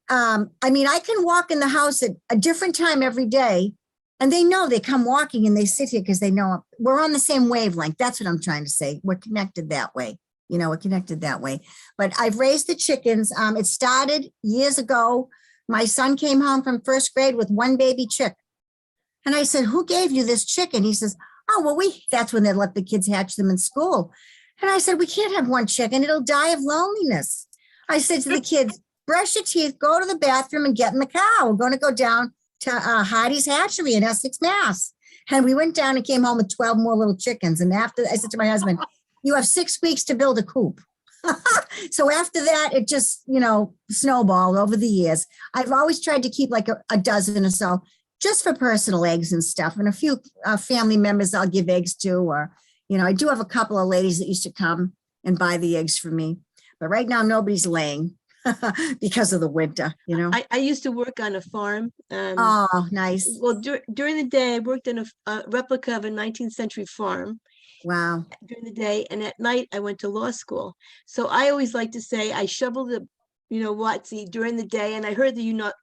mean, I can walk in the house at a different time every day, and they know, they come walking and they sit here because they know we're on the same wavelength. That's what I'm trying to say. We're connected that way. You know, we're connected that way. But I've raised the chickens. It started years ago. My son came home from first grade with one baby chick. And I said, who gave you this chicken? He says, oh, well, that's when they let the kids hatch them in school. And I said, we can't have one chicken. It'll die of loneliness. I said to the kids, brush your teeth, go to the bathroom and get in the car. We're going to go down to Hardy's Hatchery in Essex, Mass. And we went down and came home with 12 more little chickens. And after, I said to my husband, you have 6 weeks to build a coop. So after that, it just, you know, snowballed over the years. I've always tried to keep like a dozen or so, just for personal eggs and stuff. And a few family members I'll give eggs to, or, you know, I do have a couple of ladies that used to come and buy the eggs for me. But right now, nobody's laying. because of the winter, you know? I used to work on a farm. Oh, nice. Well, during the day, I worked in a replica of a 19th century farm Wow. during the day, and at night I went to law school. So I always like to say I shoveled the, Watsy during the day, and I heard that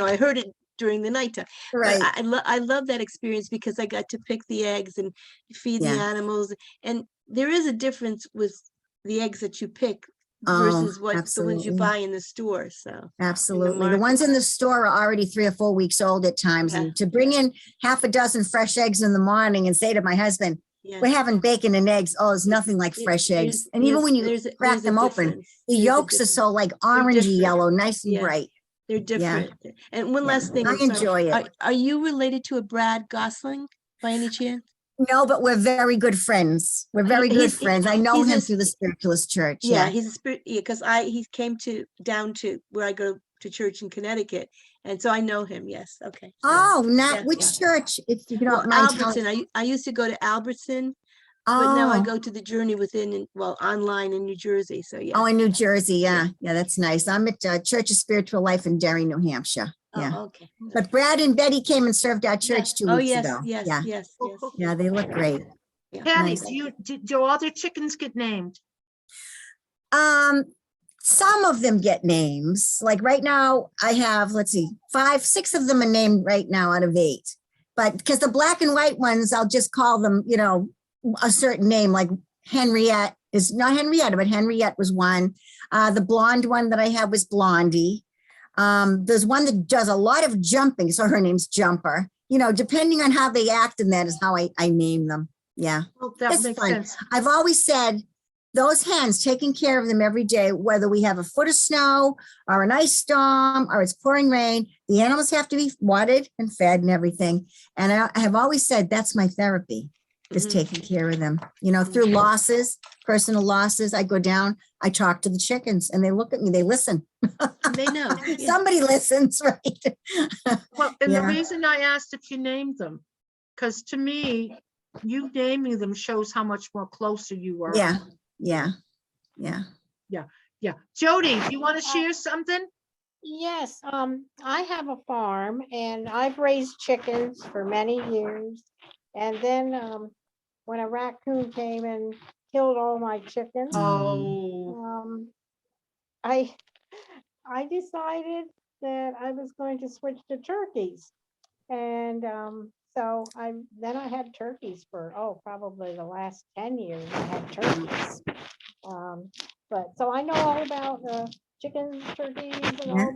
I heard it during the nighttime. But Right. I love that experience because I got to pick the eggs and feed the Yeah. animals, and there is a difference with the eggs that you pick Oh, versus the ones you absolutely. buy in the store. So Absolutely. The market. ones in the store are already 3 or 4 weeks old at times. Yeah. And to bring in half a dozen fresh eggs in the morning and say to my husband, yeah. we're having bacon and eggs. Oh, it's nothing like fresh eggs. And even when you crack them open, the yolks are so like orangey different. yellow, nice and Yeah. bright. They're different. And one Yeah. last thing, I I'm sorry. enjoy it. Are you related to a Brad Gosling by any chance? No, but we're very good friends. We're very good friends. I know he's him a- through the Spiritualist Church. Yeah, Yeah. he's a spirit. Yeah, because he came down to where I go to church in Connecticut, and so I know him. Yes. Okay. So, Oh, not yeah, which yeah. church? If you Well, don't mind Albertson. telling. I used to go to Albertson, but now I Oh, go to the Journey online in New Jersey. So yeah. oh, in New Jersey. Yeah. Yeah, that's nice. I'm at Church of Spiritual Life in Derry, New Hampshire. Yeah. Oh, okay. But Brad and Betty came and served our church 2 Oh weeks yes, ago. yes, Yeah. yes, yes. Yeah, they look great. Patty, Nice. do all their chickens get named? Some of them get names. Like right now, I have, let's see, 5, 6 of them are named right now out of 8. But because the black and white ones, I'll just call them, a certain name, like Henriette is not Henrietta, but Henriette was one. The blonde one that I have was Blondie. There's one that does a lot of jumping, so her name's Jumper. Depending on how they act, and that is how I name them. Yeah. Well, that It's makes fun. sense. I've always said those hens, taking care of them every day, whether we have a foot of snow or an ice storm or it's pouring rain, the animals have to be watered and fed and everything. And I have always said that's my therapy, is Mhm. taking care of them. Through losses, personal losses, I go down, I talk to the chickens and they look at me, they listen. They know. Yeah. Somebody listens, right? Well, and the Yeah. reason I asked if you named them, because to me, you naming them shows how much more closer you are. Yeah, yeah, yeah. Yeah. Jody, do you want to share something? Yes, I have a farm and I've raised chickens for many years. And then when a raccoon came and killed all my chickens, Oh, I decided that I was going to switch to turkeys. And so then I had turkeys for probably the last 10 years. I had turkeys. But so I know all about chickens, turkeys, and all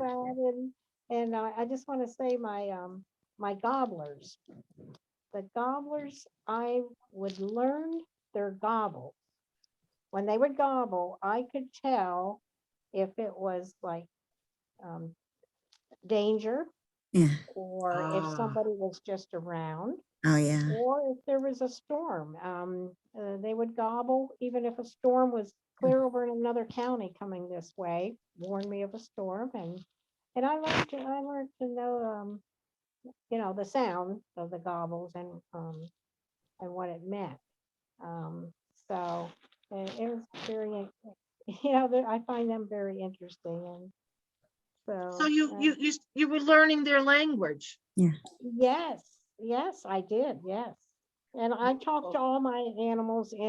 that. And I just want to say my gobblers. The gobblers, I would learn their gobble. When they would gobble, I could tell if it was like danger, Yeah. or if somebody was just around, Oh, yeah. or if there was a storm. They would gobble even if a storm was clear over in another county coming this way, warn me of a storm. And I learned to know the sound of the gobbles and what it meant. So it was very, I find them very interesting. And so you were learning their language. yes, I did. Yes. And I talked to all my animals if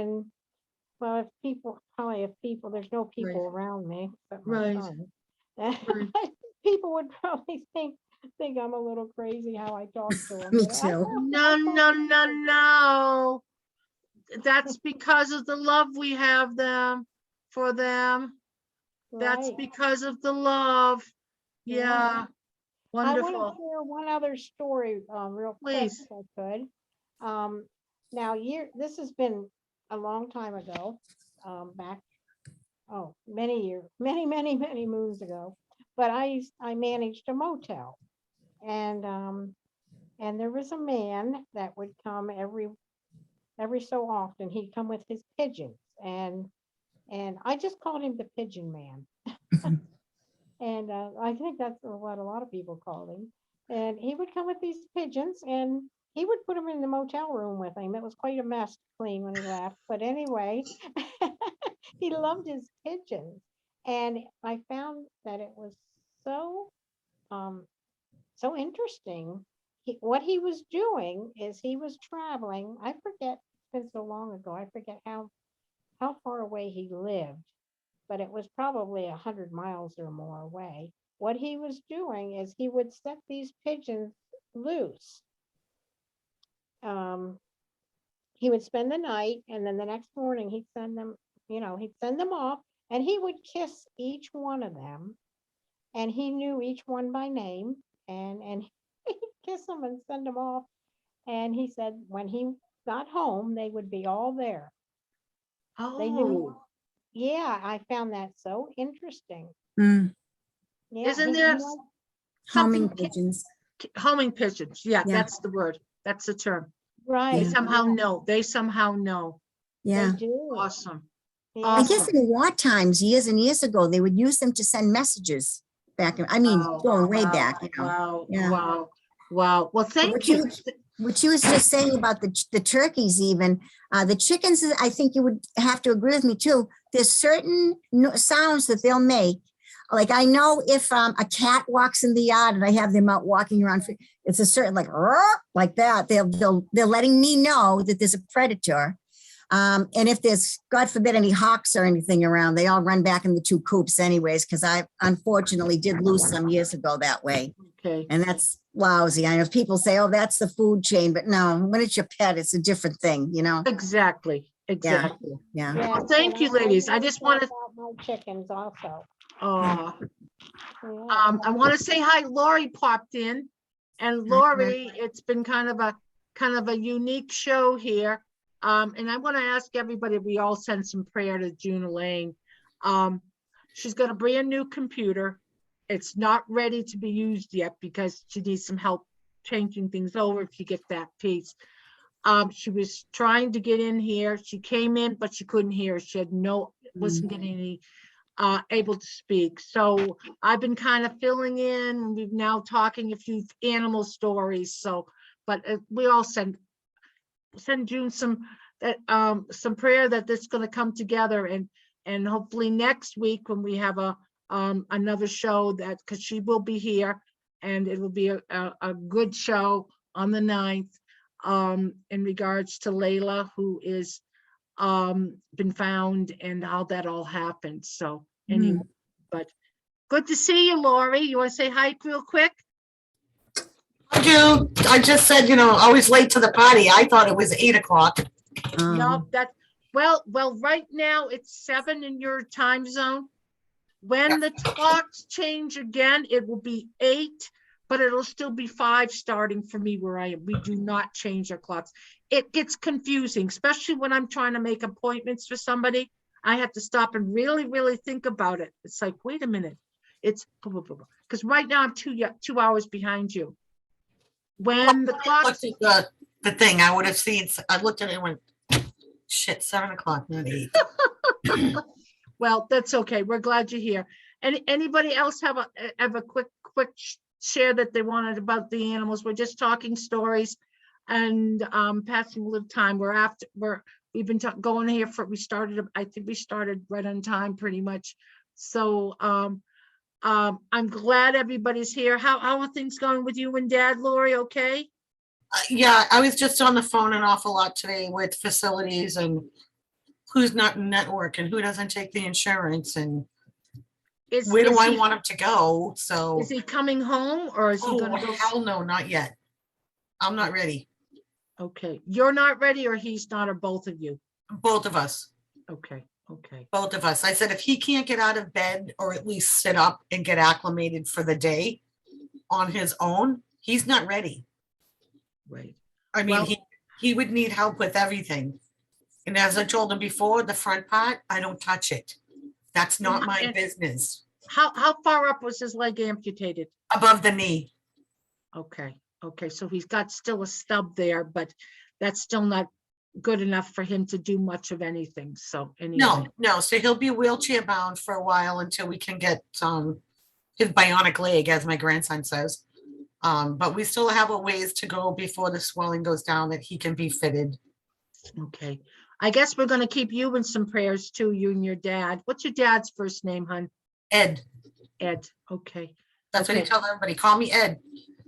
there's no people Right. around me, except my Right. son. Right. People would probably think I'm a little crazy how I talk to them. Me but I too. talk No. That's because of the love we have for them. That's right. because of the love. Yeah. I want to Wonderful. share one other story, real quick, Please. if I could. Now, this has been a long time ago, back, many years, many moons ago. But I managed a motel, and there was a man that would come every so often. He'd come with his pigeons, and I just called him the Pigeon Man. And I think that's what a lot of people called him. And he would come with these pigeons and he would put them in the motel room with him. It was quite a mess to clean when he left. But anyway, he loved his pigeons. And I found that it was so, so interesting. What he was doing is he was traveling. I forget, it's been so long ago. I forget how far away he lived, but it was probably 100 miles or more away. What he was doing is he would set these pigeons loose. He would spend the night, and then the next morning he'd send them, he'd send them off, and he would kiss each one of them, and he knew each one by name, and he'd kiss them and send them off. And he said when he got home, they would be all there. They knew. Oh, Yeah, I found that so interesting. Mm, Yeah, isn't there homing something, pigeons. homing pigeons? Yeah, Yeah. that's the word. That's the term. They right? somehow yeah, know. They somehow know. they Yeah. do. Awesome. Yeah. I guess Awesome. in war times, years and years ago, they would use them to send messages back. Wow, Going way wow, back, Wow, Yeah. wow, wow. Well, But thank you. What you was just saying about the turkeys, even the chickens, I think you would have to agree with me too. There's certain sounds that they'll make. Like I know if a cat walks in the yard and I have them out walking around, it's a certain like that. They're letting me know that there's a predator. And if there's, God forbid, any hawks or anything around, they all run back in the two coops anyways, because I unfortunately did lose some years ago that way. Okay. And that's lousy. I know people say, oh, that's the food chain, but no, when it's your pet, it's a different thing, Exactly. Exactly. Yeah. Yes, Well, thank and you, ladies. I noticed just that wanted, about my chickens also. uh, Yeah. I want to say hi. Lori popped in, and Lori, it's been kind of a unique show here. And I want to ask everybody, we all send some prayer to June Elaine. She's got a brand new computer. It's not ready to be used yet because she needs some help changing things over if you get that piece. She was trying to get in here. She came in, but she couldn't hear. She had wasn't getting any able to speak. So I've been kind of filling in. We've now talking a few animal stories. So, but we all send June some prayer that this is going to come together, and hopefully next week when we have another show, that because she will be here, and it will be a good show on the 9th in regards to Layla, who is been found and how that all happened. So anyway, but good to see you, Lori. You want to say hi real quick? I do. I just said, always late to the party. I thought it was 8 o'clock. No, well, right now it's 7 in your time zone. When the clocks change again, it will be 8, but it'll still be 5 starting for me where I am. We do not change our clocks. It gets confusing, especially when I'm trying to make appointments for somebody. I have to stop and really, really think about it. It's like, wait a minute. It's because right now I'm 2 hours behind you. When the I clocks, looked at the thing, I would have seen, I looked at it and went, shit, 7 o'clock, not 8. well, that's okay. We're glad you're here. And anybody else have a quick share that they wanted about the animals? We're just talking stories and passing a little time. We've been going here I think we started right on time pretty much. So I'm glad everybody's here. How are things going with you and Dad, Lori? Okay. Yeah, I was just on the phone an awful lot today with facilities and who's not in network and who doesn't take the insurance and where do I want him to go? So is he coming home or is he going to go? Hell no, not yet. I'm not ready. Okay, you're not ready, or he's not, or both of you? Both of us. Okay. Both of us. I said, if he can't get out of bed or at least sit up and get acclimated for the day on his own, he's not ready. Right. I mean, Well, he would need help with everything. And as I told him before, the front part, I don't touch it. That's not my business. How far up was his leg amputated? Above the knee. Okay. So he's got still a stub there, but that's still not good enough for him to do much of anything. So anyway. No. So he'll be wheelchair bound for a while until we can get his bionic leg, as my grandson says. But we still have a ways to go before the swelling goes down that he can be fitted. Okay. I guess we're gonna keep you in some prayers too, you and your dad. What's your dad's first name, hon? Ed, Ed, okay. that's what he Okay. tells everybody, call me Ed.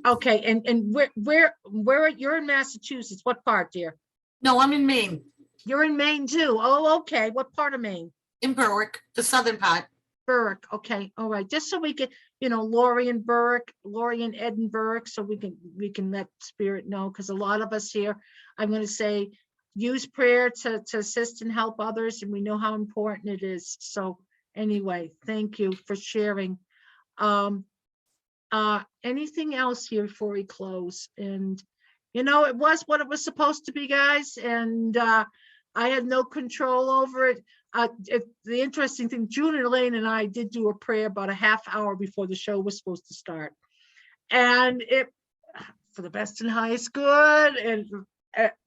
Okay, and where, you're in Massachusetts, what part, dear? No, I'm in Maine, You're in Maine too, oh, okay, what part of Maine? in Berwick, the southern part. Berwick, okay, all right, just so we can, Lori and Ed and Berwick, so we can let spirit know, because a lot of us here, I'm gonna say, use prayer to assist and help others, and we know how important it is. So anyway, thank you for sharing. Anything else here before we close? And it was what it was supposed to be, guys, and I had no control over it. The interesting thing, June and Elaine and I did do a prayer about a half hour before the show was supposed to start. And it, for the best and highest good, and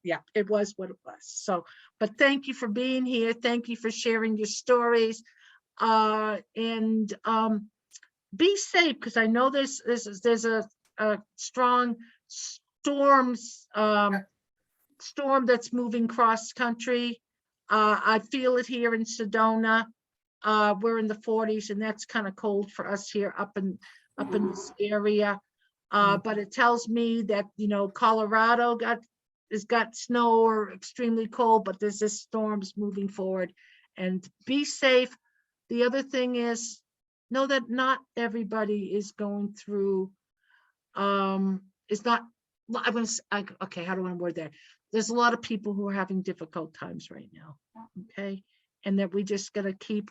yeah, it was what it was. So, but thank you for being here. Thank you for sharing your stories. And be safe, because I know there's a strong storm that's moving cross country. I feel it here in Sedona. We're in the 40s, and that's kind of cold for us here up in this area. But it tells me that Colorado has got snow or extremely cold, but there's this storms moving forward. And be safe. The other thing is, know that not everybody is going through. It's not. Okay, how do I word that? There's a lot of people who are having difficult times right now. Okay, and that we just gotta keep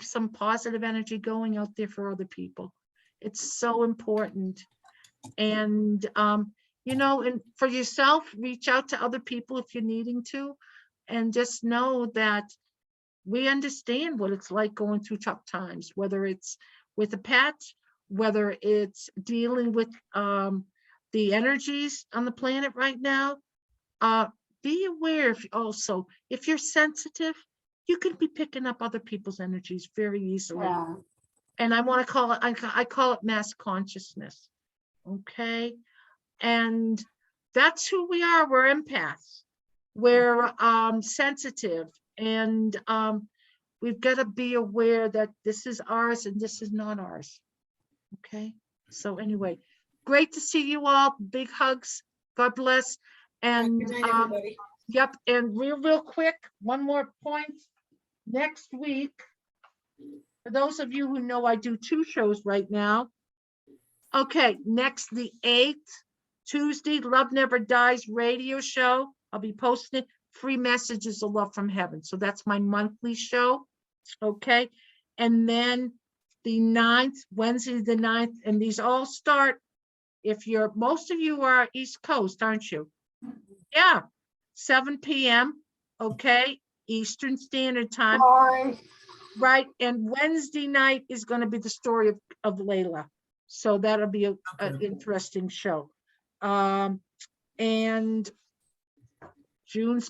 some positive energy going out there for other people. It's so important. And and for yourself, reach out to other people if you're needing to, and just know that we understand what it's like going through tough times, whether it's with a pet, whether it's dealing with the energies on the planet right now. Be aware if you're sensitive, you can be picking up other people's energies very easily. Yeah. And I want to call it, I call it mass consciousness. Okay. And that's who we are. We're empaths. We're sensitive, and we've got to be aware that this is ours and this is not ours. Okay. So anyway, great to see you all. Big hugs. God bless. And Good night, everybody. yep. And real quick, one more point. Next week, for those of you who know, I do 2 shows right now. Okay, next, the 8th, Tuesday, Love Never Dies radio show. I'll be posting it. Free Messages of Love from Heaven. So that's my monthly show. Okay. And then the 9th, Wednesday the 9th, and these all start, most of you are East Coast, aren't you? Yeah, 7 p.m. Okay, Eastern Standard Time. Sorry. Right, and Wednesday night is going to be the story of Layla. So that'll be an interesting show. And she's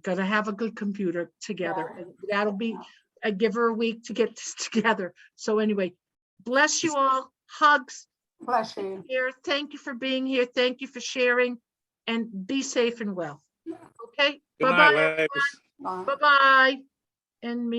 got to have a good computer together. Yeah. That'll be, I give her a week to get this together. So anyway, bless you all. Hugs. Bless you. Here, thank you for being here. Thank you for sharing, and be safe and well. Okay. Good Bye-bye. night, ladies. Bye. Bye-bye. And me.